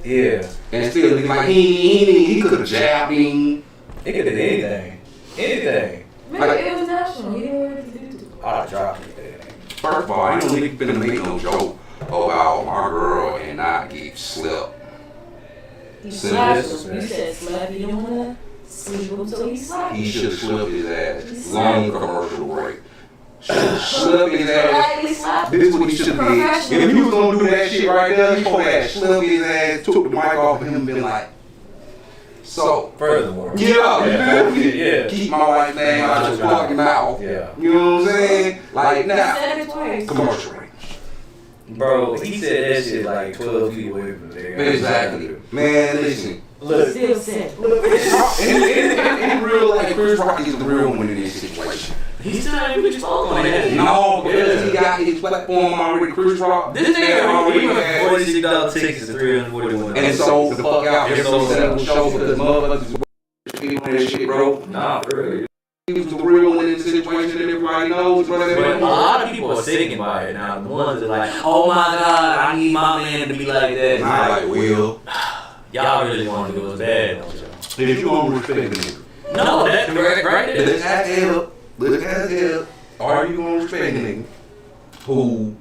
Yeah. And still, like, he could have jabbed him. He could have did anything. Anything. Maybe it was national. He didn't want to do it. I'd have dropped it. First of all, I don't think finna make no joke about my girl and not get slept. He slapped him. You said slap. You don't want to sleep him, so he slapped him. He should have slept his ass. Long commercial break. Should have slept his ass. This is what he should have did. If he was gonna do that shit right there, he supposed to have slept his ass, took the mic off of him, and been like, so. Furthermore. Yeah, Yeah. keep my wife's name out your fucking mouth. Yeah. You know what I'm saying? Like He now, said it twice. commercial break. Bro, he said that shit like 12 feet away from there. Exactly. Man, listen. Look. Still said. In real life, Chris Rock is the real one in this situation. He's not even spoke on that. No, because he got his platform already, Chris Rock. This nigga already already had. $46 tickets to $341. And sold the fuck out just so that was show because motherfuckers was people and shit, bro. Nah, for real. He was the real one in the situation that everybody knows, bro. But a lot of people are sickened by it now. The ones that are like, oh my God, I need my man to be like that. Not like Will. Y'all really want to do it bad, don't y'all? If you don't respect a nigga. No, that's right there. Let's ask him. Let's ask him. Are you gonna respect a nigga who,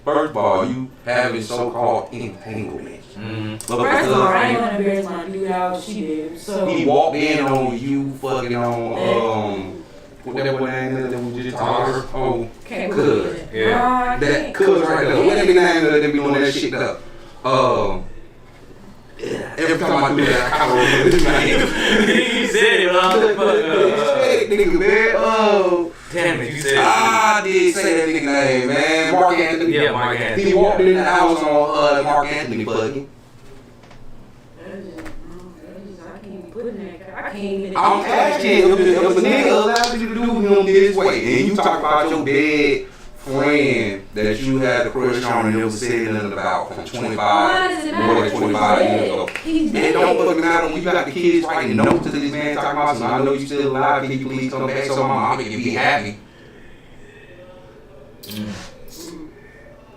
first of all, you having so-called entanglement? First of all, I ain't gonna embarrass my dude how she did. So He walked in on you fucking on what that boy name is that we just talked about? Oh, can't Cuz. believe it. Yeah. No, I that can't. Cuz right there. What that nigga name is that be doing that shit up? Every time I do that, I kind of remember his name. He said it, but I was like, fuck. Nigga, man. Damn it, you said it. I did say that nigga name, man. Mark Anthony. Yeah, Mark Anthony. He walked in the house on Mark Anthony fucking. I can't put in that. I can't even. I'm asking if a nigga allows you to do him this way, and you talk about your dead friend that you had a crush on and never said nothing about from 25, more than 25 years ago. It don't fucking matter when you got the kids writing notes to this man talking about something. I know you still alive, can you please come back so my mama can be happy?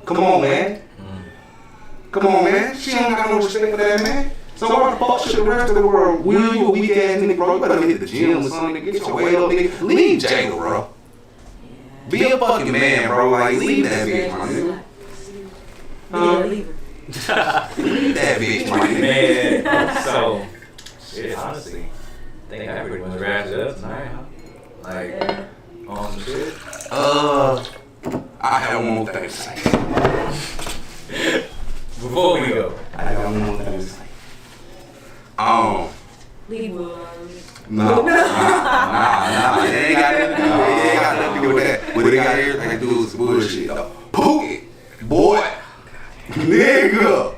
Come on, man. Come on, man. She don't got no respect for that man. So why the fuck should the rest of the world will you a weak ass nigga, bro? You better hit the gym or something, nigga. Get your weight up, nigga. Leave Jada, bro. Be a fucking man, bro. Like, leave that bitch, my nigga. Yeah, leave her. Leave that bitch, my nigga. Man, so, shit, honestly, I think I pretty much wrapped it up tonight, huh? Like, on some shit. I have one more thing to say. Before we go. I got one more thing to say. Leave her. Nah. It ain't got nothing to do with that. What it got everything to do with some bullshit, though. Putin, boy, nigga,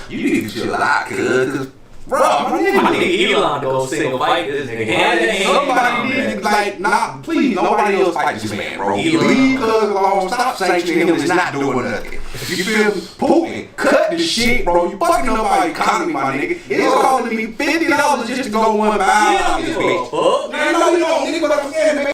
you need to chill out, cuz, bro, my I nigga. think Elon go single fight this nigga. Somebody need to, like, nah, please, nobody else fight this man, bro. Elon. Leave cuz alone, stop sanctioning him, he's not doing nothing. You feel me? cut the shit, bro. You fucking up our economy, my nigga. It's costing me $50 just to go one mile. Yeah, Man, no, you don't, nigga. But I'm saying, man,